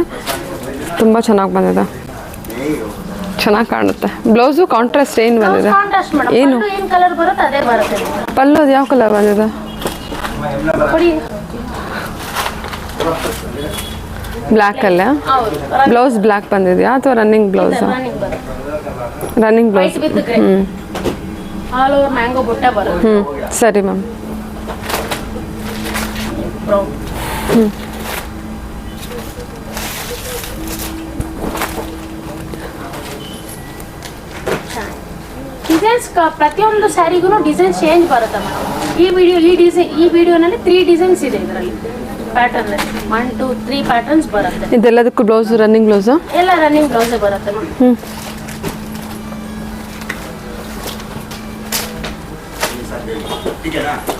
ತುಂಬ ಚೆನ್ನಾಗಿ ಬಂದಿದೆ, ಚೆನ್ನಾಗಿ ಕಾಣುತ್ತೆ. ಬ್ಲೌಸು ಕಾಂಟ್ರಾಸ್ಟ್ ಏನು ಬಂದಿದೆ? Contrast madam. ಏನು ಏನು ಕಲರ್ ಬರುತ್ತೆ ಅದೇ ಬರುತ್ತೆ. ಪಲ್ಲು ಅದು ಯಾವ ಕಲರ್ ಬಂದಿದೆ? ಕೊಡಿ. ಬ್ಲ್ಯಾಕ್ ಅಲ್ಲೇ ಹೌದು ಬ್ಲೌಸ್ ಬ್ಲ್ಯಾಕ್ ಬಂದಿದೆಯಾ ಅಥವಾ ರನ್ನಿಂಗ್ ಬ್ಲೌಸ್? ರನ್ನಿಂಗ್ ಬರುತ್ತೆ. Running blouse. White with grey all over mango ಬುಟ್ಟ ಬರುತ್ತೆ. ಸರಿ ಮ್ಯಾಮ್. ಬ್ರೌನ್ ಡಿಸೈನ್ಸ್ ಪ್ರತಿಯೊಂದು ಸ್ಯಾರಿಗೂ ಡಿಸೈನ್ ಚೇಂಜ್ ಬರುತ್ತೆ ಮೇಡಮ್. ಈ ವಿಡಿಯೋನಲ್ಲಿ 3 ಡಿಸೈನ್ಸ್ ಇದೆ ಇದರಲ್ಲಿ. ಪ್ಯಾಟರ್ನ್ 1 2 3 ಪ್ಯಾಟರ್ನ್ಸ್ ಬರುತ್ತೆ. ಇದೆಲ್ಲದಕ್ಕೂ ಬ್ಲೌಸ್ ರನ್ನಿಂಗ್ ಬ್ಲೌಸಾ? ಎಲ್ಲ ರನ್ನಿಂಗ್ ಬ್ಲೌಸೇ ಬರುತ್ತೆ ಮೇಡಮ್.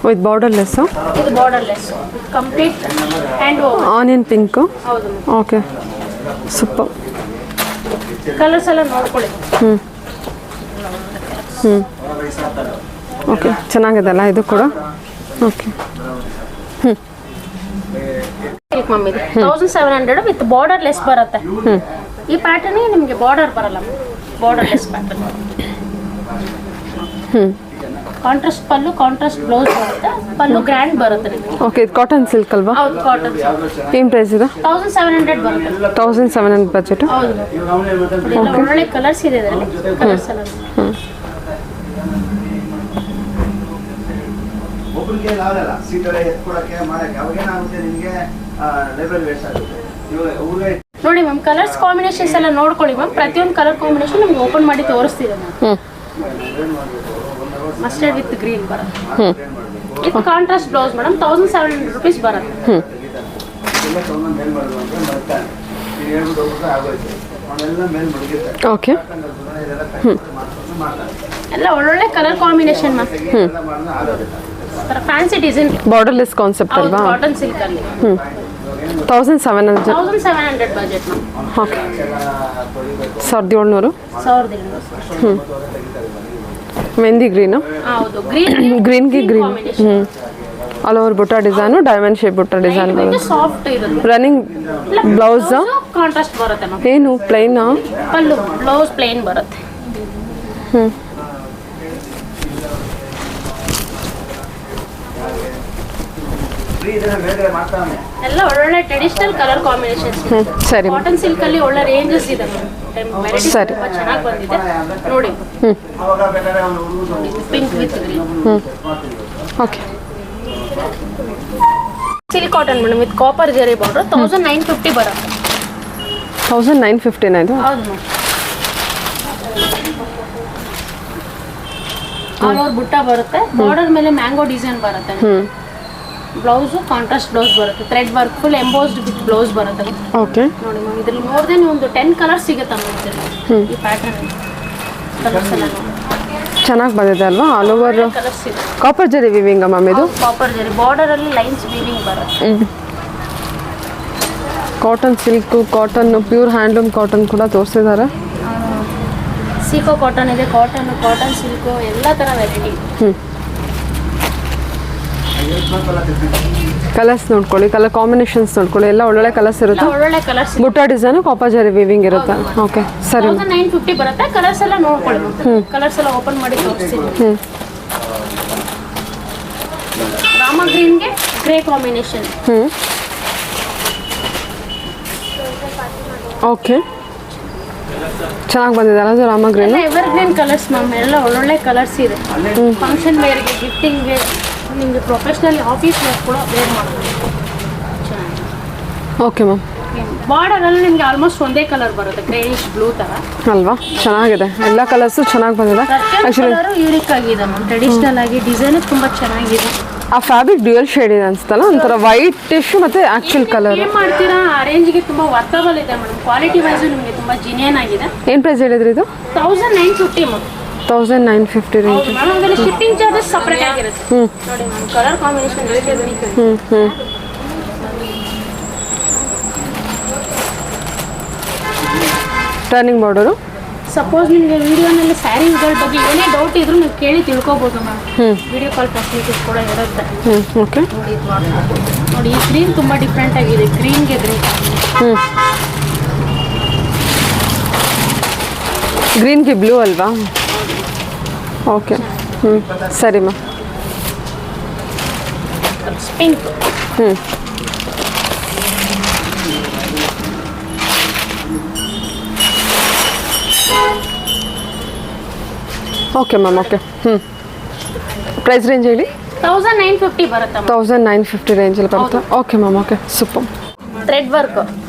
With borderless? ಇದು borderless complete hand over. Onion pink. ಹೌದು ಓಕೆ ಸೂಪರ್. ಕಲರ್ಸ್ ಎಲ್ಲ ನೋಡ್ಕೊಳ್ಳಿ. ಓಕೆ ಚೆನ್ನಾಗಿದೆಲ್ಲ ಇದು ಕೂಡ? ಓಕೆ ಮಮ್ಮಿ 1700 ವಿತ್ ಬಾರ್ಡರ್ಲೆಸ್ ಬರುತ್ತೆ. ಈ ಪ್ಯಾಟರ್ನ್ ನಿಮಗೆ ಬಾರ್ಡರ್ ಬರಲ್ಲ, borderless pattern. Contrast pallu, contrast blouse ಬರುತ್ತೆ. ಪಲ್ಲು ಗ್ರ್ಯಾಂಡ್ ಬರುತ್ತೆ ನಿಮಗೆ. ಓಕೆ ಇದು ಕಾಟನ್ ಸಿಲ್ಕ್ ಅಲ್ವಾ? ಹೌದು ಕಾಟನ್. ಏನು ಪ್ರೈಸ್ ಇದೆ? 1700 ಬರುತ್ತೆ. 1700 ಬಜೆಟ್. ಹೌದು ಎಲ್ಲ ಒಳ್ಳೆ ಕಲರ್ಸ್ ಇದೆ ಇದರಲ್ಲಿ. ಕಲರ್ಸ್ ಎಲ್ಲ ಒಬ್ಬರಿಗೆ ಲಾವಲ್ಲ ಸೀಟಲ್ಲಿ ಎತ್ಕೊಳಕ್ಕೆ ಮಾಡಕ್ಕೆ ಅವಾಗ ಏನಾಗುತ್ತೆ ನಿಮಗೆ ಲೇಬರ್ ವೇಸ್ಟ್ ಆಗುತ್ತೆ. ಇವಾಗ ನೋಡಿ ಮ್ಯಾಮ್ ಕಲರ್ಸ್ ಕಾಂಬಿನೇಷನ್ಸ್ ಎಲ್ಲ ನೋಡ್ಕೊಳ್ಳಿ ಮ್ಯಾಮ್. ಪ್ರತಿಯೊಂದು ಕಲರ್ ಕಾಂಬಿನೇಷನ್ ನಿಮ್ಗೆ ಓಪನ್ ಮಾಡಿ ತೋರಿಸ್ತಿದೆ ಮ್ಯಾಮ್. ಮಸ್ಟರ್ಡ್ ವಿತ್ ಗ್ರೀನ್ ಬರುತ್ತೆ. ಇದು ಕಾಂಟ್ರಾಸ್ಟ್ ಬ್ಲೌಸ್ ಮೇಡಮ್. 1700 rupees ಬರುತ್ತೆ. ಎಲ್ಲ ತೊಗೊಂಡು ಮೇಲ್ ಮಾಡೋದು ಅಂತ ಮಾಡ್ತಾರೆ. ನೀವು ಹೇಳ್ಬಿಟ್ಟು ಹೋಗ್ಬಿಟ್ಟು ಆಗೋಯ್ತು. ಅವನ್ನೆಲ್ಲ ಮೇಲ್ ಮುಗಿತಾರೆ. ಓಕೆ ಎಲ್ಲ ಒಳ್ಳೊಳ್ಳೆ colour combination ma'am. Fancy design borderless concept ಅಲ್ವಾ? ಕಾಟನ್ ಸಿಲ್ಕ್ ಅಲ್ಲಿ 1700. 1700 budget ma'am. Okay 1700. 1700. Mehndi green? ಹೌದು ಗ್ರೀನ್ ಗ್ರೀನ್ಗೆ ಗ್ರೀನ್. ಆಲ್ ಓವರ್ ಬುಟ್ಟ ಡಿಸೈನು, ಡೈಮಂಡ್ ಶೇಪ್ ಬುಟ್ಟ ಡಿಸೈನ್ ಬರುತ್ತೆ. ಸಾಫ್ಟ್ ಇರುತ್ತೆ. ರನ್ನಿಂಗ್ ಬ್ಲೌಸ್ ಕಾಂಟ್ರಾಸ್ಟ್ ಬರುತ್ತೆ ಮ್ಯಾಮ್. ಏನು ಪ್ಲೈನಾ? ಪಲ್ಲು ಬ್ಲೌಸ್ ಪ್ಲೇನ್ ಬರುತ್ತೆ. ಫ್ರೀ ಇದನ್ನ ಬೇರೆ ಮಾಡ್ತಾನೆ. ಎಲ್ಲ ಒಳ್ಳೊಳ್ಳೆ ಟ್ರೆಡಿಷನಲ್ ಕಲರ್ ಕಾಂಬಿನೇಷನ್ಸ್. ಸರಿ ಮ್ಯಾಮ್. ಕಾಟನ್ ಸಿಲ್ಕ್ ಅಲ್ಲಿ ಒಳ್ಳೆ ರೇಂಜಸ್ ಇದೆ ವೆರೈಟಿ ಸರಿ. ತುಂಬಾ ಚೆನ್ನಾಗಿ ಬಂದಿದೆ ನೋಡಿ. ಅವಾಗ ಬೇಕಾದ್ರೆ ಅವನು ಹುಡುಗರು pink with green okay. Silk cotton madam with copper ಜರಿ ಬಾರ್ಡರ್ 1950 ಬರುತ್ತೆ. 1959 ಇದು. ಹೌದು ಮ್ಯಾಮ್. ಆಲ್ ಓವರ್ ಬುಟ್ಟ ಬರುತ್ತೆ. ಬಾರ್ಡರ್ ಮೇಲೆ ಮ್ಯಾಂಗೋ ಡಿಸೈನ್ ಬರುತ್ತೆ. ಬ್ಲೌಸ್ ಕಾಂಟ್ರಾಸ್ಟ್ ಬ್ಲೌಸ್ ಬರುತ್ತೆ. Thread work full embossed with blouse ಬರುತ್ತೆ. ಓಕೆ. ನೋಡಿ ಮ್ಯಾಮ್ ಇದ್ರಲ್ಲಿ ಮೋರ್ ದೆನ್ ಒಂದು 10 ಕಲರ್ಸ್ ಸಿಗುತ್ತೆ ಮ್ಯಾಮ್ ಇದರಲ್ಲಿ. ಈ ಪ್ಯಾಟರ್ನ್ ಕಲರ್ಸ್ ಎಲ್ಲ ನೋಡಿ ಚೆನ್ನಾಗಿ ಬಂದಿದೆ ಅಲ್ವಾ? ಆಲ್ ಓವರ್ ಕಲರ್ಸ್ ಇದೆ. ಕಾಪರ್ ಜರಿ ವಿವಿಂಗ್ ಮ್ಯಾಮ್ ಇದು. ಕಾಪರ್ ಜರಿ ಬಾರ್ಡರ್ ಅಲ್ಲಿ ಲೈನ್ಸ್ ವೀವಿಂಗ್ ಬರುತ್ತೆ. Cotton silk, cotton pure handloom cotton ಕೂಡ ತೋರಿಸಿದ್ದಾರೆ. ಸೀಕೋ ಕಾಟನ್ ಇದೆ, ಕಾಟನ್ ಸಿಲ್ಕು ಎಲ್ಲ ಥರ ವೆರೈಟಿ. ಕಲರ್ಸ್ ನೋಡ್ಕೊಳ್ಳಿ, ಕಲರ್ ಕಾಂಬಿನೇಷನ್ಸ್ ನೋಡ್ಕೊಳ್ಳಿ, ಎಲ್ಲ ಒಳ್ಳೊಳ್ಳೆ ಕಲರ್ಸ್ ಇರುತ್ತೆ. ಒಳ್ಳೊಳ್ಳೆ ಕಲರ್ಸ್ ಬುಟ್ಟ ಡಿಸೈನು ಕಾಪರ್ ಜರಿ ವಿವಿಂಗ್ ಇರುತ್ತೆ. ಓಕೆ ಸರಿ. 1950 ಬರುತ್ತೆ. ಕಲರ್ಸ್ ಎಲ್ಲ ನೋಡ್ಕೊಳ್ಳಿ. ಕಲರ್ಸ್ ಎಲ್ಲ ಓಪನ್ ಮಾಡಿ ತೋರಿಸ್ತೀನಿ. ರಾಮ ಗ್ರೀನ್ಗೆ ಗ್ರೇ ಕಾಂಬಿನೇಷನ್. ಓಕೆ. ಚೆನ್ನಾಗಿ ಬಂದಿದೆ ಅಲ್ಲ ಅದು ರಾಮ ಗ್ರೀನ್. ಎಲ್ಲ ಎವರ್ ಗ್ರೀನ್ ಕಲರ್ಸ್ ಮ್ಯಾಮ್. ಎಲ್ಲ ಒಳ್ಳೊಳ್ಳೆ ಕಲರ್ಸ್ ಇದೆ. ಫಂಕ್ಷನ್ ವೇರ್ಗೆ, ಗಿಫ್ಟಿಂಗ್ಗೆ, ನಿಮಗೆ ಪ್ರೊಫೆಷ್ನಲ್ ಆಫೀಸ್ ವೇರ್ ಕೂಡ ವೇರ್ ಮಾಡ್ಬೋದು. Okay ma'am. ಬಾರ್ಡರ್ ಅಲ್ಲಿ ನಿಮಗೆ ಆಲ್ಮೋಸ್ಟ್ ಒಂದೇ ಕಲರ್ ಬರುತ್ತೆ, ಗ್ರೇನಿಶ್ ಬ್ಲೂ ತರ ಅಲ್ವಾ? ಚೆನ್ನಾಗಿದೆ, ಎಲ್ಲ ಕಲರ್ಸು ಚೆನ್ನಾಗಿ ಬಂದಿದೆ. ಆ್ಯಕ್ಚುಲಿ ಕಲರ್ ಯೂನಿಕ್ ಆಗಿದೆ ಮ್ಯಾಮ್. ಟ್ರೆಡಿಷನಲ್ ಆಗಿ ಡಿಸೈನ್ ತುಂಬಾ ಚೆನ್ನಾಗಿದೆ. ಆ ಫ್ಯಾಬ್ರಿಕ್ ಡ್ಯೂಯಲ್ ಶೇಡ್ ಇದೆ ಅನ್ಸುತ್ತಲ್ಲ, ಒಂಥರ ವೈಟಿಶ್ ಮತ್ತೆ ಆಕ್ಚುಲ್ ಕಲರ್. ಏನ್ ಮಾಡ್ತೀರಾ, ಆ ರೇಂಜ್ಗೆ ತುಂಬಾ ವರ್ತಬಲ್ ಇದೆ ಮೇಡಮ್. ಕ್ವಾಲಿಟಿ ವೈಸ್ ನಿಮಗೆ ತುಂಬಾ ಜಿನಿಯನ್ ಆಗಿದೆ. ಏನು ಪ್ರೈಸ್ ಹೇಳಿದ್ರಿ ಇದು? 1950 ಮ್ಯಾಮ್. 1950 ರೇಂಜ್. ಹೌದು ಮ್ಯಾಮ್. ಅದರಲ್ಲಿ ಶಿಪ್ಪಿಂಗ್ ಚಾರ್ಜಸ್ ಸಪ್ರೇಟ್ ಆಗಿರುತ್ತೆ. ನೋಡಿ ma'am, colour combination unique. Turning border. Suppose ನಿಮಗೆ ವಿಡಿಯೋನಲ್ಲಿ ಸ್ಯಾರೀಸ್ಗಳ ಬಗ್ಗೆ ಏನೇ ಡೌಟ್ ಇದ್ರೂ ನೀವು ಕೇಳಿ ತಿಳ್ಕೊಬೋದು ಮ್ಯಾಮ್. ವಿಡಿಯೋ ಕಾಲ್ ಫೆಸಿಲಿಟೀಸ್ ಕೂಡ ಇರುತ್ತೆ. ಓಕೆ. ನೋಡಿ ಈ ಗ್ರೀನ್ ತುಂಬಾ ಡಿಫ್ರೆಂಟ್ ಆಗಿದೆ. ಗ್ರೀನ್ಗೆ ಗ್ರೀನ್. ಗ್ರೀನ್ಗೆ ಬ್ಲೂ ಅಲ್ವಾ? ಓಕೆ. ಸರಿ ma'am. Pink. Okay ma'am. Okay. Price range ಹೇಳಿ. 1950 ಬರುತ್ತೆ ಮ್ಯಾಮ್. 1950 ರೇಂಜಲ್ಲಿ ಬರುತ್ತೆ. Okay ma'am. Okay, super. Thread work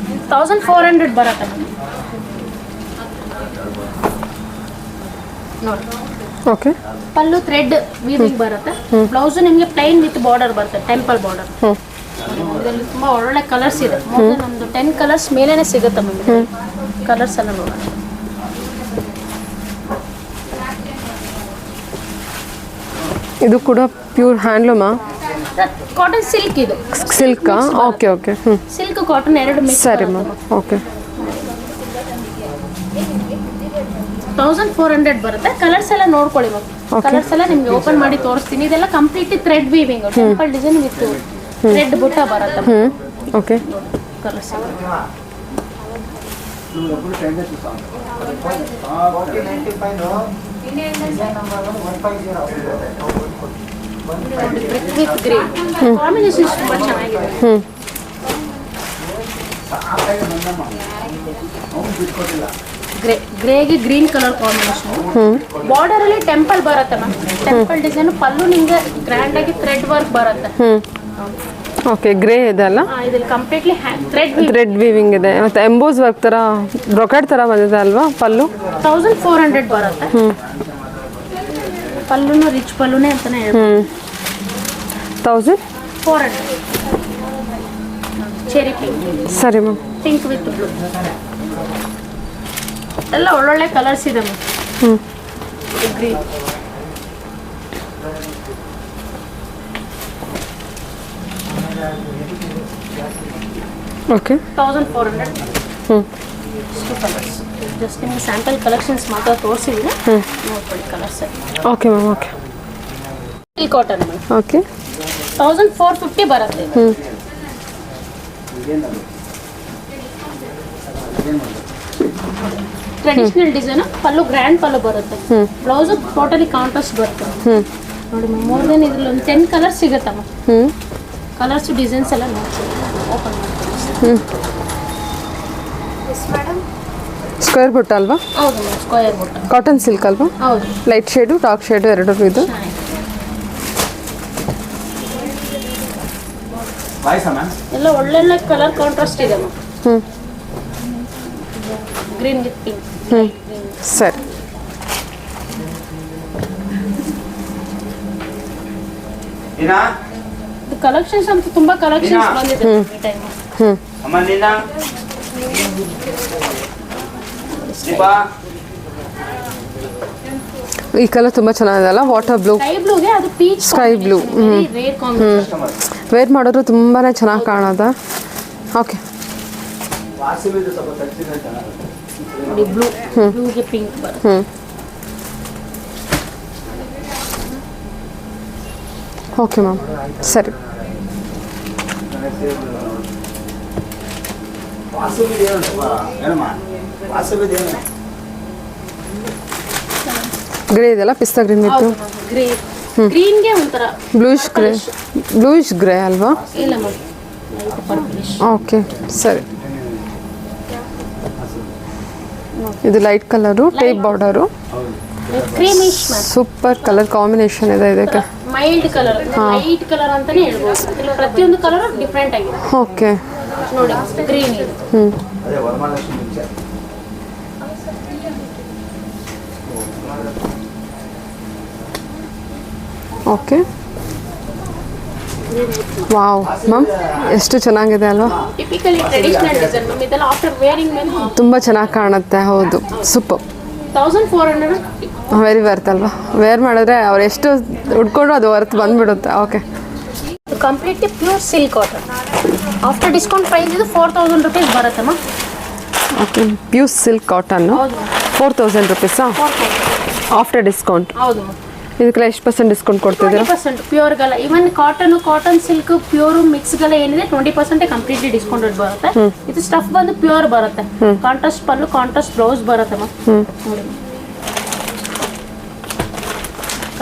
1400 ಬರುತ್ತೆ ಮ್ಯಾಮ್. ನೋಡಿ ಓಕೆ. ಪಲ್ಲು ಥ್ರೆಡ್ ವೀವಿಂಗ್ ಬರುತ್ತೆ. ಬ್ಲೌಸ್ ನಿಮಗೆ ಪ್ಲೈನ್ ವಿತ್ ಬಾರ್ಡರ್ ಬರುತ್ತೆ, ಟೆಂಪಲ್ ಬಾರ್ಡರ್. ಇದರಲ್ಲಿ ತುಂಬಾ ಒಳ್ಳೆ ಕಲರ್ಸ್ ಇದೆ. ನಮ್ದು 10 ಕಲರ್ಸ್ ಮೇಲೇನೆ ಸಿಗುತ್ತೆ ಮ್ಯಾಮ್. ಕಲರ್ಸ್ ಎಲ್ಲ ನೋಡೋಣ. ಇದು ಕೂಡ ಪ್ಯೂರ್ ಹ್ಯಾಂಡ್ಲೂಮಾ? ಕಾಟನ್ ಸಿಲ್ಕ್ ಇದು. ಸಿಲ್ಕಾ? Okay okay. ಸಿಲ್ಕ್ ಕಾಟನ್ ಎರಡು ಮಿಕ್ಸ್. ಸರಿ ಮ್ಯಾಮ್. ಓಕೆ. 1400 ಬರುತ್ತೆ. ಕಲರ್ಸ್ ಎಲ್ಲ ನೋಡ್ಕೊಳ್ಳಿ ಮ್ಯಾಮ್. ಕಲರ್ಸ್ ಎಲ್ಲ ನಿಮ್ಗೆ ಓಪನ್ ಮಾಡಿ ತೋರಿಸ್ತೀನಿ. ಇದೆಲ್ಲ complete thread weaving, temple design with thread butta ಬರುತ್ತೆ. Okay. Colours with green combination ತುಂಬಾ ಚೆನ್ನಾಗಿದೆ. ಗ್ರೇಗೆ ಗ್ರೀನ್ ಕಲರ್ ಕಾಂಬಿನೇಷನ್. ಬಾರ್ಡರ್ ಅಲ್ಲಿ ಟೆಂಪಲ್ ಬರುತ್ತೆ ಮ್ಯಾಮ್. Temple design. ಪಲ್ಲು ನಿಮ್ಗೆ ಗ್ರ್ಯಾಂಡ್ ಆಗಿ ಥ್ರೆಡ್ ವರ್ಕ್ ಬರುತ್ತೆ. ಓಕೆ. ಗ್ರೇ ಇದೆ ಅಲ್ಲ? ಇದ್ರಲ್ಲಿ ಕಂಪ್ಲೀಟ್ಲಿ ಥ್ರೆಡ್ ವೀವಿಂಗ್ ಇದೆ, ಮತ್ತೆ ಎಂಬೋಸ್ ವರ್ಕ್ ತರ ಬ್ರೊಕೆಟ್ ತರ ಬಂದಿದೆ ಅಲ್ವಾ ಪಲ್ಲು? 1400 ಬರುತ್ತೆ. ಪಲ್ಲುನು ರಿಚ್ ಪಲ್ಲುನೇ ಅಂತಾನೆ ಹೇಳ್ಬೋದು. 1400. Cherry pink. ಸರಿ ಮ್ಯಾಮ್. Pink with blue. ಎಲ್ಲ ಒಳ್ಳೊಳ್ಳೆ ಕಲರ್ಸ್ ಇದೆ ಮ್ಯಾಮ್. ಗ್ರೀನ್. ಓಕೆ. 1400. ಇಷ್ಟು ಕಲರ್ಸ್. ಜಸ್ಟ್ ನಿಮಗೆ ಸ್ಯಾಂಪಲ್ ಕಲೆಕ್ಷನ್ಸ್ ಮಾತ್ರ ತೋರಿಸಿದ್ದೀನಿ, ನೋಡ್ಕೊಳ್ಳಿ colours. Okay ma'am. Okay. Silk cotton ma'am. Okay. 1450 ಬರುತ್ತೆ. Traditional design. Pallu grand pallu ಬರುತ್ತೆ. ಬ್ಲೌಸ್ ಟೋಟಲಿ ಕಾಂಟ್ರಾಸ್ಟ್ ಬರುತ್ತೆ. ನೋಡಿ ಮ್ಯಾಮ್, ಮೋರ್ ದೆನ್ ಇದ್ರಲ್ಲಿ ಒಂದು 10 ಕಲರ್ಸ್ ಸಿಗುತ್ತಮ್ಮ. ಕಲರ್ಸ್ ಡಿಸೈನ್ಸ್ ಎಲ್ಲ ನೋಡ್ತೀವಿ. ಓಪನ್ ಮಾಡ್ತೀವಿ. ಮೇಡಮ್ ಸ್ಕ್ವೇರ್ ಬುಟ್ಟ ಅಲ್ವಾ? ಹೌದು ಮೇಡಮ್, ಸ್ಕ್ವೇರ್ ಬುಟ್ಟ. ಕಾಟನ್ ಸಿಲ್ಕ್ ಅಲ್ವಾ? ಹೌದು. ಲೈಟ್ ಶೇಡು ಡಾರ್ಕ್ ಶೇಡು ಎರಡೂ ಇದು. ಎಲ್ಲ ಒಳ್ಳೊಳ್ಳೆ ಕಲರ್ ಕಾಂಟ್ರಾಸ್ಟ್ ಇದೆ ಮ್ಯಾಮ್. ಹ್ಞೂ ಗ್ರೀನ್ ವಿತ್ ಪಿಂಕ್. ಹ್ಞೂ ಸರಿ. ಕಲೆಕ್ಷನ್ಸ್ ಅಂತ ತುಂಬಾ ಕಲೆಕ್ಷನ್ಸ್ ಬಂದಿದೆ ಈ ಟೈಮ್. ಹ್ಞೂ ಈ ಕಲರ್ ತುಂಬ ಚೆನ್ನಾಗಿದೆ ಅಲ್ಲ, ವಾಟರ್ ಬ್ಲೂ ಸ್ಕೈ ಬ್ಲೂಗೆ ಅದು peach sky blue. Rare combination. Wear ಮಾಡಿದ್ರು ತುಂಬಾ ಚೆನ್ನಾಗಿ ಕಾಣೋದ. ಓಕೆ ನೋಡಿ ಬ್ಲೂ, ಬ್ಲೂಗೆ ಪಿಂಕ್ ಬರುತ್ತೆ. ಹ್ಞೂ ಓಕೆ ಮ್ಯಾಮ್ ಸರಿ. ಗ್ರೇ ಇದೆಲ್ಲ, ಪಿಸ್ತಾ ಗ್ರೀನ್ ಇತ್ತು. ಗ್ರೀನ್ಗೆ ಒಂಥರ ಬ್ಲೂಯಿಶ್ ಗ್ರೇ ಅಲ್ವಾ? ಇಲ್ಲ ಮ್ಯಾಮ್, ಲೈಟ್ ಪರ್ಪಲಿಶ್. ಓಕೆ ಸರಿ. ಇದು light colour, tape border, creamish ma'am. Super colour combination ಇದೆ ಇದಕ್ಕೆ. ಮೈಲ್ಡ್ ಕಲರ್, ಲೈಟ್ ಕಲರ್ ಅಂತಾನೆ ಹೇಳ್ಬೋದು. ಇಲ್ಲಿ ಪ್ರತಿಯೊಂದು ಕಲರ್ ಡಿಫ್ರೆಂಟ್ ಆಗಿದೆ. ಓಕೆ ನೋಡಿ ಗ್ರೀನ್ ಇದೆ. ಹ್ಞೂ ಓಕೆ ವಾವ್ ಮ್ಯಾಮ್, ಎಷ್ಟು ಚೆನ್ನಾಗಿದೆ ಅಲ್ವಾ? Typically traditional design ma'am. ಇದೆಲ್ಲ ಆಫ್ಟರ್ ವೇರಿಂಗ್ ಮೇಲೆ ತುಂಬ ಚೆನ್ನಾಗಿ ಕಾಣುತ್ತೆ. ಹೌದು, ಸೂಪರ್. 1400. ವೆರಿ ವರ್ತ್ ಅಲ್ವಾ? ವೇರ್ ಮಾಡಿದ್ರೆ ಅವ್ರು ಎಷ್ಟು ಉಡ್ಕೊಂಡ್ರು ಅದು ವರ್ತ್ ಬಂದ್ಬಿಡುತ್ತೆ. Okay completely pure silk cotton. After discount price ಇದು 4000 ರುಪೀಸ್ ಬರುತ್ತೆ ma'am. Okay pure silk cotton ಹೌದು 4000 ರುಪೀಸಾ 4000. After discount? ಹೌದು ಮ್ಯಾಮ್. ಇದಕ್ಕೆಲ್ಲ ಎಷ್ಟು ಪರ್ಸೆಂಟ್ ಡಿಸ್ಕೌಂಟ್ ಕೊಡ್ತಿದ್ದೀರಾ? 20% ಪ್ಯೂರ್ಗೆಲ್ಲ. ಇವನ್ ಕಾಟನ್ ಸಿಲ್ಕ್ ಪ್ಯೂರ್ ಮಿಕ್ಸ್ಗೆಲ್ಲ ಏನಿದೆ 20% ಕಂಪ್ಲೀಟ್ಲಿ ಡಿಸ್ಕೌಂಟ್ ಬರುತ್ತೆ. ಇದು ಸ್ಟಫ್ ಬಂದು ಪ್ಯೂರ್ ಬರುತ್ತೆ. ಕಾಂಟ್ರಾಸ್ಟ್ ಪಲ್ಲು, ಕಾಂಟ್ರಾಸ್ಟ್ ಬ್ಲೌಸ್ ಬರುತ್ತೆ ಮ್ಯಾಮ್. ನೋಡಿ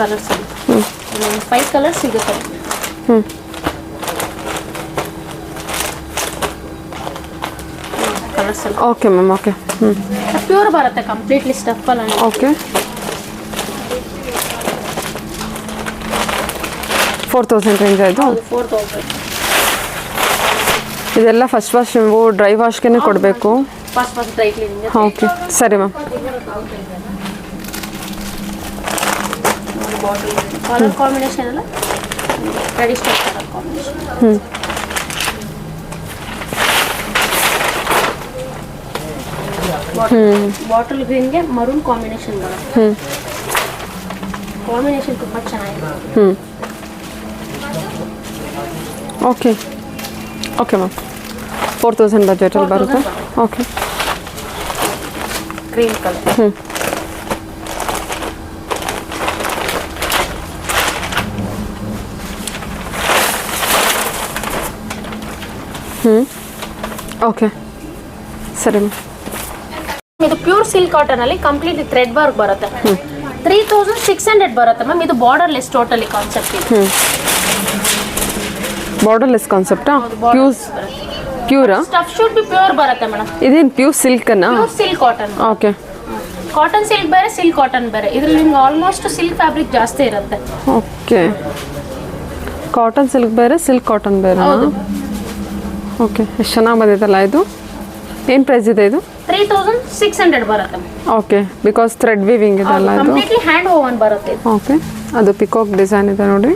ಕಲರ್ಸ್ 5 ಕಲರ್ಸ್ ಸಿಗುತ್ತೆ. ಕಲರ್ಸ್ ಎಲ್ಲ ಓಕೆ ಮ್ಯಾಮ್. ಓಕೆ ಪ್ಯೂರ್ ಬರುತ್ತೆ ಕಂಪ್ಲೀಟ್ಲಿ ಸ್ಟಫ್ ಎಲ್ಲ. ಓಕೆ 4000 ರೇಂಜ್ ಆಯಿತು. 4000. ಇದೆಲ್ಲ ಫಸ್ಟ್ ವಾಶ್ ನೀವು ಡ್ರೈ ವಾಶ್ಗೆ ಕೊಡಬೇಕು. First dry cleaning. ಓಕೆ ಸರಿ ಮ್ಯಾಮ್. ಕಲರ್ ಕಾಂಬಿನೇಷನ್ ಎಲ್ಲ ಟ್ರೆಡಿಷನಲ್ ಕಲರ್ ಕಾಂಬಿನೇಷನ್. ಬಾಟಲ್ ಗ್ರೀನ್ಗೆ ಮರೂನ್ ಕಾಂಬಿನೇಷನ್ ಬರುತ್ತೆ. ಕಾಂಬಿನೇಷನ್ ತುಂಬ ಚೆನ್ನಾಗಿದೆ. Okay okay ma'am. 4000 ಬಜೆಟಲ್ಲಿ ಬರುತ್ತೆ. Okay green colour. ಓಕೆ ಸರಿ ಮ್ಯಾಮ್. ಇದು ಪ್ಯೂರ್ ಸಿಲ್ಕ್ ಕಾಟನ್ ಅಲ್ಲಿ ಕಂಪ್ಲೀಟ್ ಥ್ರೆಡ್ ವರ್ಕ್ ಬರುತ್ತೆ. 3600 ಬರುತ್ತೆ ಮ್ಯಾಮ್. ಇದು ಬಾರ್ಡರ್ಲೆಸ್ ಟೋಟಲಿ ಕಾನ್ಸೆಪ್ಟ್. ಇದು ಬಾರ್ಡರ್ಲೆಸ್ ಕಾನ್ಸೆಪ್ಟಾ? ಪ್ಯೂರಾ? ಸ್ಟಫ್ ಶುಡ್ ಬಿ ಪ್ಯೂರ್ ಬರುತ್ತೆ ಮೇಡಮ್. ಇದೇನು ಪ್ಯೂರ್ ಸಿಲ್ಕನ್ನ? Pure silk cotton. Okay. Cotton silk ಬೇರೆ, ಸಿಲ್ಕ್ ಕಾಟನ್ ಬೇರೆ. ಇದ್ರಲ್ಲಿ ನಿಮ್ಗೆ ಆಲ್ಮೋಸ್ಟ್ ಸಿಲ್ಕ್ ಫ್ಯಾಬ್ರಿಕ್ ಜಾಸ್ತಿ ಇರುತ್ತೆ. ಓಕೆ. ಕಾಟನ್ ಸಿಲ್ಕ್ ಬೇರೆ, ಸಿಲ್ಕ್ ಕಾಟನ್ ಬೇರೆ. ಓಕೆ, ಎಷ್ಟು ಚೆನ್ನಾಗಿ ಬಂದಿದ್ದಲ್ಲ ಇದು. ಏನು ಪ್ರೈಸ್ ಇದೆ ಇದು? 3600 ಬರುತ್ತೆ. ಓಕೆ, ಬಿಕಾಸ್ ಥ್ರೆಡ್ ವೀವಿಂಗ್ ಇದೆ ಅಲ್ಲ ಇದು. ಕಂಪ್ಲೀಟ್ಲಿ ಹ್ಯಾಂಡ್ ಓವನ್ ಬರುತ್ತೆ. ಓಕೆ, ಅದು ಪಿಕಾಕ್ ಡಿಸೈನ್ ಇದೆ ನೋಡಿ.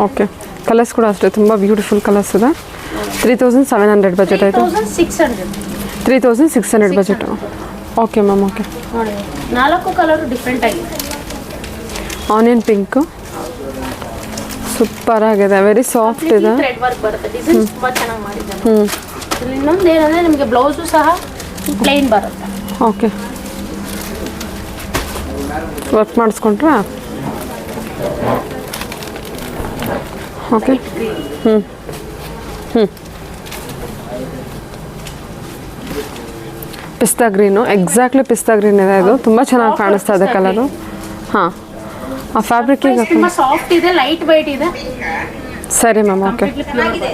ಓಕೆ, ಕಲರ್ಸ್ ಕೂಡ ಅಷ್ಟೇ ತುಂಬ ಬ್ಯೂಟಿಫುಲ್ ಕಲರ್ಸ್ ಇದೆ. 3700 ಬಜೆಟ್ ಆಯಿತು. 3600 ಬಜೆಟ್. Okay ma'am. ಓಕೆ ನೋಡಿ, 4 ಕಲರ್ ಡಿಫ್ರೆಂಟ್ ಆಗಿದೆ. ಆನಿಯನ್ ಪಿಂಕ್ ಸೂಪರ್ ಆಗಿದೆ, ವೆರಿ ಸಾಫ್ಟ್ ಇದೆ. ಥ್ರೆಡ್ ವರ್ಕ್ ಬರುತ್ತೆ, ಡಿಸೈನ್ ತುಂಬಾ ಚೆನ್ನಾಗಿ ಮಾಡಿದ್ದಾರೆ. ಇನ್ನೊಂದು ಏನಂದ್ರೆ ನಿಮಗೆ ಬ್ಲೌಸು ಸಹ ಪ್ಲೇನ್ ಬರುತ್ತೆ. ಓಕೆ, ವರ್ಕ್ ಮಾಡಿಸ್ಕೊಂಡ್ರಾ? Okay. Pista green, exactly pista green ಇದೆ ಇದು. ತುಂಬ ಚೆನ್ನಾಗಿ ಕಾಣಿಸ್ತಾ ಇದೆ ಕಲರು. ಹಾಂ, ಆ ಫ್ಯಾಬ್ರಿಕ್ಕಿಗೆ ತುಂಬ ಸಾಫ್ಟ್ ಇದೆ, ಲೈಟ್ ವೈಟ್ ಇದೆ. ಸರಿ ma'am, okay. Completely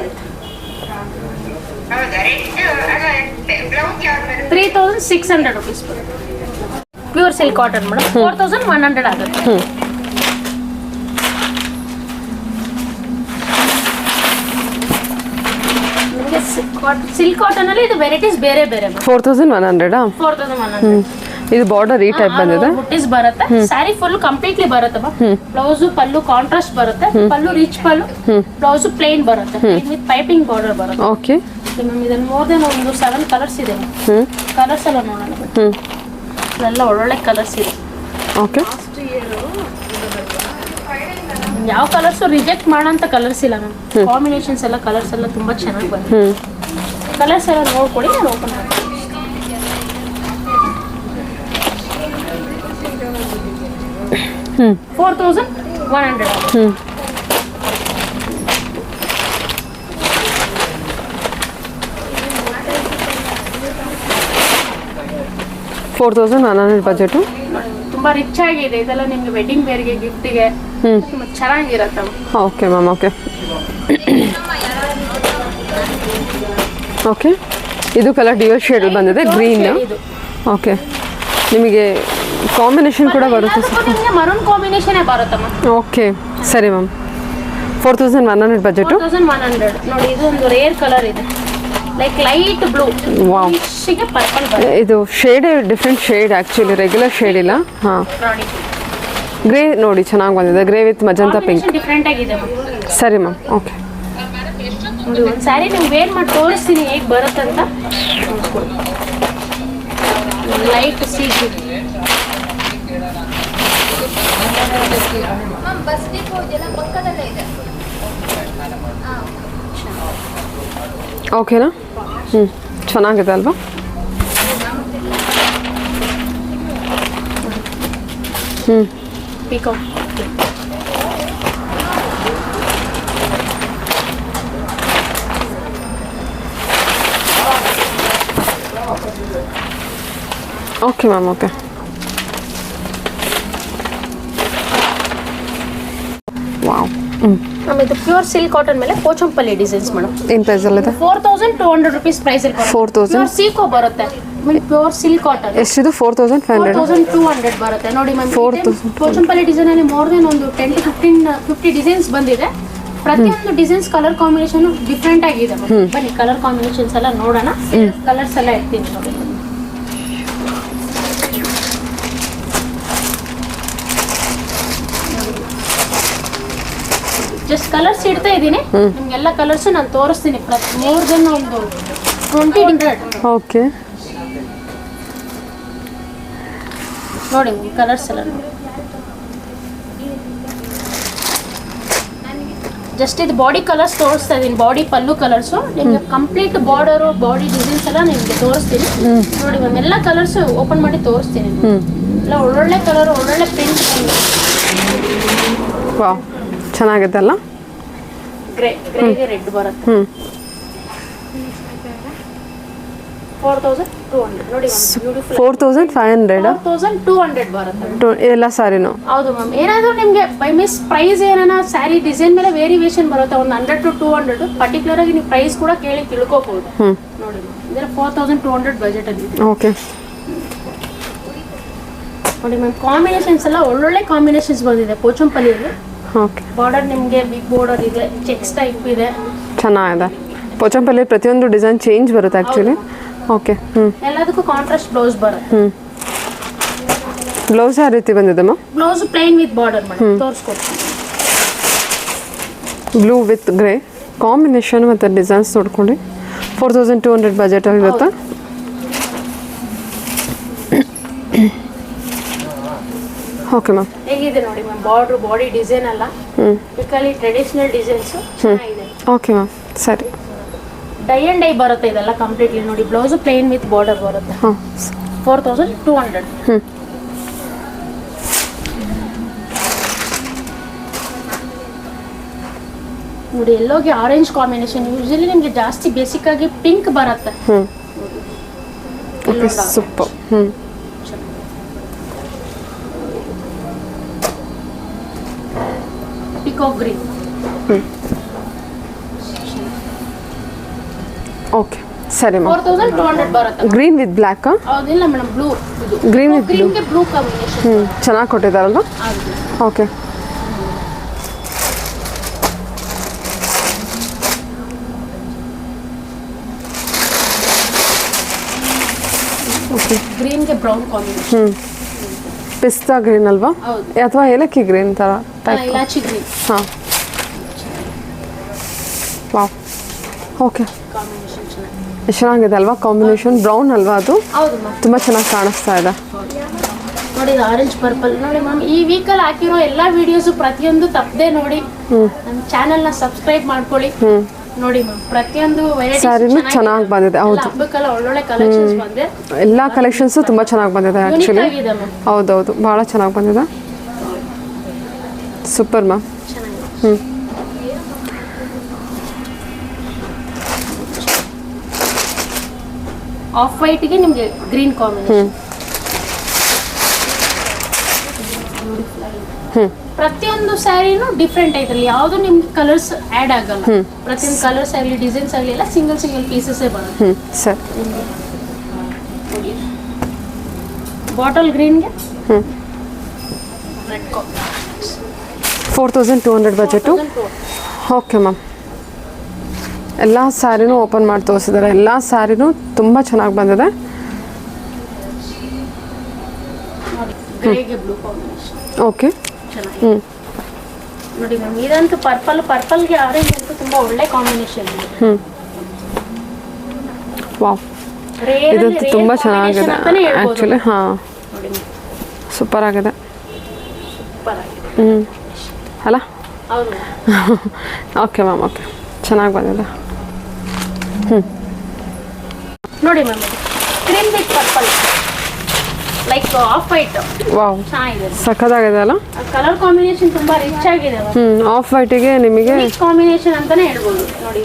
3600 rupees pure silk cotton madam. 4100 ಆಗುತ್ತೆ. ನಿಮಗೆ ಸಿಲ್ಕ್ ಕಾಟನ್ ಅಲ್ಲಿ ಇದು ವೆರೈಟೀಸ್ ಬೇರೆ ಬೇರೆ 4100. 4100. ಇದು ಬಾರ್ಡರ್ ಈ ಟೈಪ್ ಬಂದಿದೆ. ಬುಟ್ಟಿಸ್ ಬರುತ್ತೆ. ಸ್ಯಾರಿ ಫುಲ್ ಕಂಪ್ಲೀಟ್ಲಿ ಬರುತ್ತೆ. ಬ್ಲೌಸ್ ಪಲ್ಲು ಕಾಂಟ್ರಾಸ್ಟ್ ಬರುತ್ತೆ. ಪಲ್ಲು ರಿಚ್ ಪಲ್ಲು, ಬ್ಲೌಸ್ ಪ್ಲೇನ್ ಬರುತ್ತೆ ವಿತ್ ಪೈಪಿಂಗ್ ಬಾರ್ಡರ್ ಬರುತ್ತೆ. ಓಕೆ ಮ್ಯಾಮ್ ಇದರಲ್ಲಿ ಮೋರ್ ದೆನ್ ಒಂದು 7 ಕಲರ್ಸ್ ಇದೆ. ಕಲರ್ಸ್ ಎಲ್ಲ ನೋಡೋಣ. ಎಲ್ಲ ಒಳ್ಳೊಳ್ಳೆ ಕಲರ್ಸ್ ಇದೆ. ಓಕೆ. ಯಾವ ಕಲರ್ಸ್ ರಿಜೆಕ್ಟ್ ಮಾಡೋಂಥ ಕಲರ್ಸ್ ಇಲ್ಲ ಮ್ಯಾಮ್. ಕಾಂಬಿನೇಷನ್ಸ್ ಎಲ್ಲ ಕಲರ್ಸ್ ಎಲ್ಲ ತುಂಬಾ ಚೆನ್ನಾಗಿ ಬಂದಿದೆ. ಕಲರ್ಸ್ ಎಲ್ಲ ನೋಡ್ಕೊಡಿ, ನಾನು ಓಪನ್ ಮಾಡ್ತೀನಿ. ಹ್ಮ್ 4100. 4100 ಬಜೆಟು. ತುಂಬಾ ರಿಚ್ ಆಗಿದೆ ಇದೆಲ್ಲ. ನಿಮ್ಗೆ ವೆಡ್ಡಿಂಗ್ ವೇರ್ಗೆ, ಗಿಫ್ಟ್ಗೆ ತುಂಬಾ ಚೆನ್ನಾಗಿರುತ್ತೆ. Okay ma'am, okay. ಓಕೆ, ಇದು ಕಲರ್ ಡ್ಯೂಯಲ್ ಶೇಡ್ ಬಂದಿದೆ, ಗ್ರೀನ್. ಓಕೆ, ನಿಮಗೆ ಕಾಂಬಿನೇಷನ್ ಕೂಡ ಬರುತ್ತೆ. ನಿಮಗೆ ಮರೂನ್ ಕಾಂಬಿನೇಷನ್ ಬರುತ್ತಮ್ಮ. ಓಕೆ, ಸರಿ ಮ್ಯಾಮ್. 4100 ಬಜೆಟು. 4100 ನೋಡಿ. ಇದು ಒಂದು ರೇರ್ ಕಲರ್ ಇದೆ, like light blue. Wow, purple ಬರುತ್ತೆ. ಇದು shade different shade, actually regular shade ಇಲ್ಲ. ಹಾಂ, ನೋಡಿ ಗ್ರೇ ನೋಡಿ ಚೆನ್ನಾಗಿ ಬಂದಿದೆ, grey with magenta pink. Different ಆಗಿದೆ. ಸರಿ ಮ್ಯಾಮ್, ಓಕೆ. ನೋಡಿ ಒಂದು ಸ್ಯಾರಿ ನೀವು ವೇರ್ ಮಾಡಿ ತೋರಿಸ್ತೀನಿ ಹೇಗೆ ಬರುತ್ತಂತ. ಲೈಟ್ ಸೀ ಓಕೆನಾ? ಚೆನ್ನಾಗಿದೆ ಅಲ್ವಾ? Peacock. Okay ma'am, okay. Wow. ಇದು ಪ್ಯೂರ್ ಸಿಲ್ಕ್ ಕಾಟನ್ ಮೇಲೆ ಪೋಚಂಪಲ್ಲಿ ಡಿಸೈನ್ಸ್ ಮೇಡಮ್. ಏನು ಪ್ರೈಸಲ್ಲಿದೆ? 4200 rupees ಪ್ರೈಸ್. 4000. ಪ್ಯೂರ್ ಸೀಕೋ ಬರುತ್ತೆ. ಪ್ಯೂರ್ ಸಿಲ್ಕ್ ಕಾಟನ್ ಎಷ್ಟಿದು? 4500. 4200 ಬರುತ್ತೆ ನೋಡಿ ಮ್ಯಾಮ್. 4000. ಪೋಚಂಪಲ್ಲಿ ಡಿಸೈನ್ ಅಲ್ಲಿ ಮೋರ್ ದೆನ್ ಒಂದು 10 to 50 ಡಿಸೈನ್ಸ್ ಬಂದಿದೆ. ಪ್ರತಿಯೊಂದು ಡಿಸೈನ್ಸ್ ಕಲರ್ ಕಾಂಬಿನೇಷನ್ ಡಿಫ್ರೆಂಟ್ ಆಗಿದೆ. ಬನ್ನಿ ಕಲರ್ ಕಾಂಬಿನೇಷನ್ಸ್ ಎಲ್ಲ ನೋಡೋಣ. ಕಲರ್ಸ್ ಎಲ್ಲ ಇರ್ತೀನಿ ನೋಡಿ. ಜಸ್ಟ್ ಕಲರ್ಸ್ ಇಡ್ತಾ ಇದ್ದೀನಿ, ನಿಮ್ಗೆಲ್ಲ ಕಲರ್ಸ್ ನಾನು ತೋರಿಸ್ತೀನಿ. ಮೋರ್ ದೆನ್ ಒಂದು 20 ಡಿಫ್ರೆಂಟ್. ಓಕೆ, ನೋಡಿ ಕಲರ್ಸ್ ಎಲ್ಲ ನೋಡಿ. ಜಸ್ಟ್ ಇದು ಬಾಡಿ ಕಲರ್ಸ್ ತೋರಿಸ್ತಾ ಇದ್ದೀನಿ. ಬಾಡಿ ಪಲ್ಲು ಕಲರ್ಸು ನಿಮಗೆ ಕಂಪ್ಲೀಟ್ ಬಾರ್ಡರು, ಬಾಡಿ ಡಿಸೈನ್ಸ್ ಎಲ್ಲ ನಿಮಗೆ ತೋರಿಸ್ತೀನಿ ನೋಡಿ ಮ್ಯಾಮ್. ಎಲ್ಲ ಕಲರ್ಸ್ ಓಪನ್ ಮಾಡಿ ತೋರಿಸ್ತೀನಿ. ಎಲ್ಲ ಒಳ್ಳೊಳ್ಳೆ ಕಲರ್, ಒಳ್ಳೊಳ್ಳೆ ಪ್ರಿಂಟ್. ವಾವ್, ಚೆನ್ನಾಗಿದೆ ಅಲ್ಲ? ಗ್ರೇಗೆ ರೆಡ್ ಬರುತ್ತೆ. 4200 ನೋಡಿ ಬ್ಯೂಟಿಫುಲ್. 4500. 4200 ಬರುತ್ತೆ ಎಲ್ಲ ಸಾರಿನೂ. ಹೌದು ಮ್ಯಾಮ್. ಏನಾದರೂ ನಿಮಗೆ ಬೈ ಮಿಸ್ ಪ್ರೈಸ್ ಏನಾನ ಸ್ಯಾರಿ ಡಿಸೈನ್ ಮೇಲೆ ವೇರಿಯೇಷನ್ ಬರುತ್ತೆ. ಒಂದು 100 to 200 ಪರ್ಟಿಕ್ಯುಲರ್ ಆಗಿ ನೀವು ಪ್ರೈಸ್ ಕೂಡ ಕೇಳಿ ತಿಳ್ಕೊಬಹುದು. ನೋಡಿ ಇದರ 4200 ಬಜೆಟ್ ಅಲ್ಲಿ. ಓಕೆ, ನೋಡಿ ಮ್ಯಾಮ್ ಕಾಂಬಿನೇಷನ್ಸ್ ಎಲ್ಲ ಒಳ್ಳೊಳ್ಳೆ ಕಾಂಬಿನೇಷನ್ಸ್ ಬಂದಿದೆ ಪೋಚಂಪಲ್ಲಿಯಲ್ಲಿ. ಓಕೆ, ಬಾರ್ಡರ್ ನಿಮಗೆ ಬಿಗ್ ಬಾರ್ಡರ್ ಇದೆ, ಚೆಕ್ಸ್ ಟೈಪ್ ಇದೆ. ಚೆನ್ನಾಗಿದೆ. ಪೋಚಂಪಲ್ಲಿ ಪ್ರತಿಯೊಂದು ಡಿಸೈನ್ ಚೇಂಜ್ ಬರುತ್ತೆ ಆ್ಯಕ್ಚುಲಿ. ಓಕೆ, ಎಲ್ಲದಕ್ಕೂ ಕಾಂಟ್ರಾಸ್ಟ್ ಬ್ಲೌಸ್ ಬರುತ್ತೆ. ಬ್ಲೌಸ್ ಯಾವ ರೀತಿ ಬಂದಿದೆ ma'am? Blouse plain with border ಮಾಡಿ ತೋರಿಸ್ಕೊಡ್ತೀನಿ. ಬ್ಲೂ ವಿತ್ ಗ್ರೇ ಕಾಂಬಿನೇಷನ್ ಮತ್ತು ಡಿಸೈನ್ಸ್ ನೋಡ್ಕೊಂಡು 4200 ಬಜೆಟಲ್ಲಿ ಇರುತ್ತೆ. ಓಕೆ ಮ್ಯಾಮ್, ಹೇಗಿದೆ ನೋಡಿ ಮ್ಯಾಮ್. ಬಾರ್ಡರ್, ಬಾಡಿ ಡಿಸೈನ್ ಅಲ್ಲ, ಬೇಕಲ್ಲಿ ಟ್ರೆಡಿಷನಲ್ ಡಿಸೈನ್ಸ್ ಚೆನ್ನಾಗಿದೆ. ಓಕೆ ಮ್ಯಾಮ್, ಸರಿ. ಡೈ ಅಂಡ್ ಡೈ ಬರುತ್ತೆ ಇದೆಲ್ಲ ಕಂಪ್ಲೀಟ್ಲಿ. ನೋಡಿ ಬ್ಲೌಸ್ ಪ್ಲೇನ್ ವಿತ್ ಬಾರ್ಡರ್ ಬರುತ್ತೆ. 4200. ನೋಡಿ ಎಲ್ಲೋಗಿ ಆರೆಂಜ್ ಕಾಂಬಿನೇಷನ್. ಯೂಶಲಿ ನಿಮಗೆ ಜಾಸ್ತಿ ಬೇಸಿಕ್ ಆಗಿ ಪಿಂಕ್ ಬರುತ್ತೆ. Okay, super. Peacock green. Okay ಸರಿ ಮ್ಯಾಮ್. 4200 ಬರುತ್ತೆ. Green with black. ಹೌದಿಲ್ಲ ಮೇಡಮ್, ಬ್ಲೂ ಇದು ಗ್ರೀನ್ ವಿತ್ ಬ್ಲೂ. ಗ್ರೀನ್ಗೆ ಬ್ಲೂ ಕಾಂಬಿನೇಷನ್. ಚೆನ್ನಾಗಿ ಕೊಟ್ಟಿದ್ದಾರಲ್ವಾ. ಓಕೆ ಗ್ರೀನ್ಗೆ ಬ್ರೌನ್ ಕಾಂಬಿನೇಷನ್. ಪಿಸ್ತಾ ಗ್ರೀನ್ ಅಲ್ವಾ, ಹೌದು. ಅಥವಾ ಏಲಕ್ಕಿ ಗ್ರೀನ್ ಥರ ಟೈಪ್. ಇಲಾಚಿ ಗ್ರೀನ್ ಹಾಂ ವಾವ್. ಓಕೆ ಕಾಂಬಿನೇಷನ್ ಚೆನ್ನಾಗಿದೆ. ಚೆನ್ನಾಗಿದೆ ಅಲ್ವಾ ಕಾಂಬಿನೇಷನ್. ಬ್ರೌನ್ ಅಲ್ವಾ ಅದು, ಹೌದು ಮ್ಯಾಮ್. ತುಂಬ ಚೆನ್ನಾಗಿ ಕಾಣಿಸ್ತಾ ಇದೆ. ನೋಡಿ ಇದು ಆರೆಂಜ್ ಪರ್ಪಲ್. ನೋಡಿ ಮ್ಯಾಮ್, ಈ ವೀಕಲ್ಲಿ ಹಾಕಿರೋ ಎಲ್ಲ ವಿಡಿಯೋಸು ಪ್ರತಿಯೊಂದು ತಪ್ಪದೆ ನೋಡಿ. ನಮ್ಮ ಚಾನೆಲ್ನ ಸಬ್ಸ್ಕ್ರೈಬ್ ಮಾಡ್ಕೊಳ್ಳಿ. ನೋಡಿ ಮ್ಯಾಮ್, ಪ್ರತಿಯೊಂದು ಸ್ಯಾರಿನೂ ಚೆನ್ನಾಗಿ ಬಂದಿದೆ. ಹೌದು, ಹಬ್ಬಕ್ಕೆಲ್ಲ ಒಳ್ಳೊಳ್ಳೆ ಕಲೆಕ್ಷನ್ಸ್ ಬಂದಿದೆ. ಎಲ್ಲ ಕಲೆಕ್ಷನ್ಸು ತುಂಬ ಚೆನ್ನಾಗಿ ಬಂದಿದೆ ಆ್ಯಕ್ಚುಲಿ. ಆಗಿದೆ ಮ್ಯಾಮ್, ಹೌದೌದು, ಭಾಳ ಚೆನ್ನಾಗಿ ಬಂದಿದೆ. Super ma'am. ಚೆನ್ನಾಗಿದೆ. ಆಫ್ ವೈಟ್ಗೆ ನಿಮಗೆ ಗ್ರೀನ್ ಕಾಂಬಿನೇಷನ್. ಪ್ರತಿಯೊಂದು ಸ್ಯಾರಿನೂ ಡಿಫ್ರೆಂಟ್ ಐತಲ್ಲಿ, ಯಾವುದು ನಿಮ್ಗೆ ಕಲರ್ಸ್ ಆ್ಯಡ್ ಆಗಲ್ಲ. ಪ್ರತಿಯೊಂದು ಕಲರ್ಸ್ ಆಗಲಿ ಡಿಸೈನ್ಸ್ ಆಗಲಿ ಎಲ್ಲ ಸಿಂಗಲ್ ಪೀಸಸ್ಸೇ ಬರುತ್ತೆ. ಸರ್ ಬಾಟಲ್ ಗ್ರೀನ್ಗೆ 4200 ಬಜೆಟು. Okay ma'am. ಎಲ್ಲ ಸ್ಯಾರಿನೂ ಓಪನ್ ಮಾಡಿ ತೋರಿಸಿದ್ದಾರೆ. ಎಲ್ಲ ಸ್ಯಾರಿನೂ ತುಂಬ ಚೆನ್ನಾಗಿ ಬಂದಿದೆ. ಗ್ರೇಗೆ ಬ್ಲೂ ಕಾಂಬಿನೇಷನ್. ಓಕೆ ಚೆನ್ನಾಗಿದೆ ನೋಡಿ ಮ್ಯಾಮ್. ಇದಂತೂ ಪರ್ಪಲ್ಗೆ ಆರೆಂಜ್ ಅಂತೂ ತುಂಬ ಒಳ್ಳೆ ಕಾಂಬಿನೇಷನ್ ಇದೆ. ವಾವ್, ಇದಂತೂ ತುಂಬ ಚೆನ್ನಾಗಿದೆ ಆ್ಯಕ್ಚುಲಿ. ಹಾಂ, ಸೂಪರ್ ಆಗಿದೆ. ಅಲ್ಲ. ಹೌದು ಓಕೆ ಮ್ಯಾಮ್. ಓಕೆ, ಚೆನ್ನಾಗಿ ಬಂದಿದೆ. ನೋಡಿ ma'am, cream with purple like of white. Wow, ಚೆನ್ನಾಗಿದೆ. ಸಖತ್ತಾಗಿದೆ ಅಲ್ಲ. ಕಲರ್ ಕಾಂಬಿನೇಷನ್ ತುಂಬಾ ರಿಚ್ ಆಗಿದೆ. ಆಫ್ ವೈಟಿಗೆ ನಿಮಗೆ ಕಾಂಬಿನೇಷನ್ ಅಂತಾನೆ ಹೇಳ್ಬೋದು. ನೋಡಿ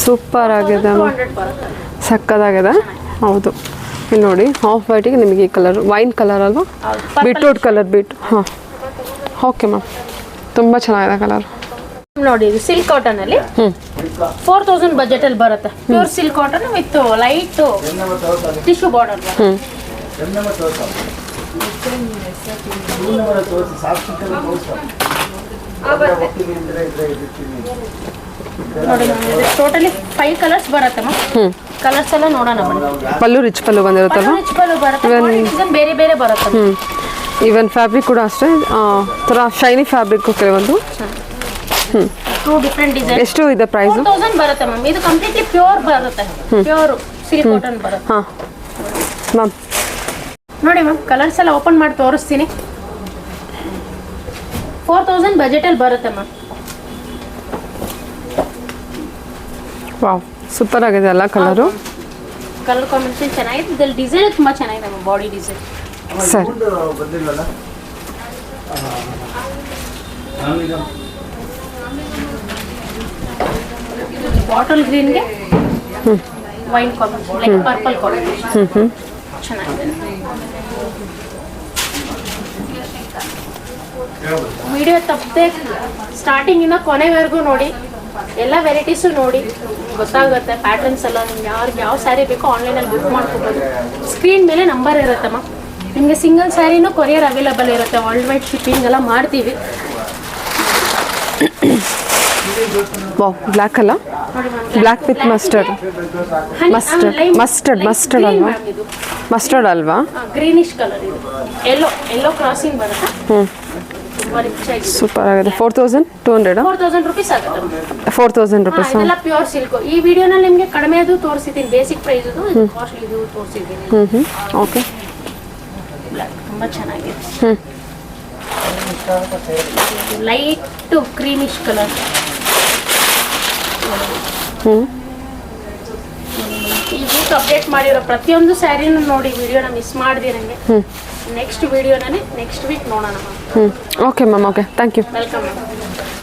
ಸೂಪರ್ ಆಗಿದೆ, 200 ಬರುತ್ತೆ. ಸಕ್ಕತ್ತಾಗಿದೆ. ಹೌದು, ಇಲ್ಲಿ ನೋಡಿ ಆಫ್ ವೈಟಿಗೆ ನಿಮಗೆ ಈ ಕಲರ್ ವೈನ್ ಕಲರ್ ಅಲ್ವಾ, ಬೀಟ್ರೂಟ್ ಕಲರ್. ಹಾಂ, ಓಕೆ ಮ್ಯಾಮ್, ತುಂಬ ಚೆನ್ನಾಗಿದೆ ಕಲರ್. ನೋಡಿ ಇದು ಸಿಲ್ಕ್ ಕಾಟನ್ ಅಲ್ಲಿ 4000 ಬಜೆಟ್ ಅಲ್ಲಿ ಬರುತ್ತೆ. Pure silk cotton with light tissue border. ನೋಡಿ ಟೋಟಲಿ 5 ಕಲರ್ಸ್ ಬರುತ್ತೆ ಮ್ಯಾಮ್. ಕಲರ್ಸ್ ಎಲ್ಲ ನೋಡೋಣ ಬನ್ನಿ. ಪಲ್ಲು ರಿಚ್ ಪಲ್ಲು ಬಂದಿರುತ್ತಲ್ವ. ರಿಚ್ ಪಲ್ಲು ಬರುತ್ತೆ, ಬೇರೆ ಬೇರೆ ಬರುತ್ತೆ. ಈವನ್ ಫ್ಯಾಬ್ರಿಕ್ ಕೂಡ ಅಷ್ಟೇ ಥರ ಶೈನಿ ಫ್ಯಾಬ್ರಿಕ್ ಕೆಲವೊಂದು. 2 ಡಿಫ್ರೆಂಟ್ ಡಿಸೈನ್. ಎಷ್ಟು ಇದೆ ಪ್ರೈಸು? 4000 ಬರುತ್ತೆ ಮ್ಯಾಮ್. ಇದು ಕಂಪ್ಲೀಟ್ಲಿ ಪ್ಯೂರ್ ಬರುತ್ತೆ, ಪ್ಯೂರ್ ಸಿಲ್ಕ್ ಕಾಟನ್ ಬರುತ್ತೆ. ಹಾಂ ಮ್ಯಾಮ್. ನೋಡಿ ಮ್ಯಾಮ್, ಕಲರ್ಸ್ ಎಲ್ಲ ಓಪನ್ ಮಾಡಿ ತೋರಿಸ್ತೀನಿ. 4000 ಬಜೆಟಲ್ಲಿ ಬರುತ್ತೆ ಮ್ಯಾಮ್. ವಾವ್, ಸೂಪರ್ ಆಗಿದೆ ಅಲ್ಲ ಕಲರು. ಕಲರ್ ಕಾಂಬಿನೇಷನ್ ಚೆನ್ನಾಗಿದೆ. ಇದ್ರಲ್ಲಿ ಡಿಸೈನ್ ತುಂಬ ಚೆನ್ನಾಗಿದೆ ಮ್ಯಾಮ್, ಬಾಡಿ ಡಿಸೈನ್. ಸರಿ, ಬಾಟಲ್ ಗ್ರೀನ್ಗೆ wine combination like purple combination ಚೆನ್ನಾಗಿದೆ. ವಿಡಿಯೋ ತಪ್ಪದೆ ಸ್ಟಾರ್ಟಿಂಗಿಂದ ಕೊನೆವರೆಗೂ ನೋಡಿ. ಎಲ್ಲ ವೆರೈಟೀಸು ನೋಡಿ, ಗೊತ್ತಾಗುತ್ತೆ ಪ್ಯಾಟರ್ನ್ಸ್ ಎಲ್ಲ. ನಿಮ್ಗೆ ಯಾರಿಗೆ ಯಾವ ಸ್ಯಾರಿ ಬೇಕೋ ಆನ್ಲೈನಲ್ಲಿ ಬುಕ್ ಮಾಡ್ಕೋಬೋದು. ಸ್ಕ್ರೀನ್ ಮೇಲೆ ನಂಬರ್ ಇರುತ್ತಮ್ಮ. ನಿಮಗೆ ಸಿಂಗಲ್ ಸ್ಯಾರಿನೂ ಕೊರಿಯರ್ ಅವೈಲೇಬಲ್ ಇರುತ್ತೆ. ವರ್ಲ್ಡ್ ವೈಡ್ ಶಿಪ್ಪಿಂಗ್ ಎಲ್ಲ ಮಾಡ್ತೀವಿ. ವಾವ್, ಬ್ಲ್ಯಾಕ್ ಅಲ್ಲ, ಬ್ಲ್ಯಾಕ್ ವಿತ್ ಮಸ್ಟರ್ಡ್. ಮಸ್ಟರ್ಡ್ ಅಲ್ವಾ? ಮಸ್ಟರ್ಡ್ ಅಲ್ವಾ? ಗ್ರೀನಿಶ್ ಕಲರ್ ಇದು. ಎಲ್ಲೋ ಕ್ರಾಸಿಂಗ್ ಬರುತ್ತೆ. ಸೂಪರ್ ಆಗಿದೆ. 4200 4000 ರುಪೀಸ್ ಆಗುತ್ತೆ. 4000 ರೂಪೀಸ್. ಇದೆಲ್ಲ ಪ್ಯೂರ್ ಸಿಲ್ಕ್. ಈ ವಿಡಿಯೋನಲ್ಲಿ ನಿಮಗೆ ಕಡಿಮೆ ಅದು ತೋರಿಸಿದ್ದೀನಿ, ಬೇಸಿಕ್ ಪ್ರೈಸ್ ಇದು, ಕಾಸ್ಟ್ಲಿ ಇದು ತೋರಿಸಿದ್ದೀನಿ. ಓಕೆ, ತುಂಬ ಚೆನ್ನಾಗಿದೆ. Light creamish colour. ಈ ವೀಕ್ ಅಪ್ಡೇಟ್ ಮಾಡಿರೋ ಪ್ರತಿಯೊಂದು ಸ್ಯಾರಿನೂ ನೋಡಿ. ವಿಡಿಯೋನ ಮಿಸ್ ಮಾಡ್ದಿರಂಗೆ ನೆಕ್ಸ್ಟ್ ವಿಡಿಯೋನಲ್ಲಿ ನೆಕ್ಸ್ಟ್ ವೀಕ್ ನೋಡೋಣ ma'am. Okay ma'am. Okay, thank you. Welcome ma'am.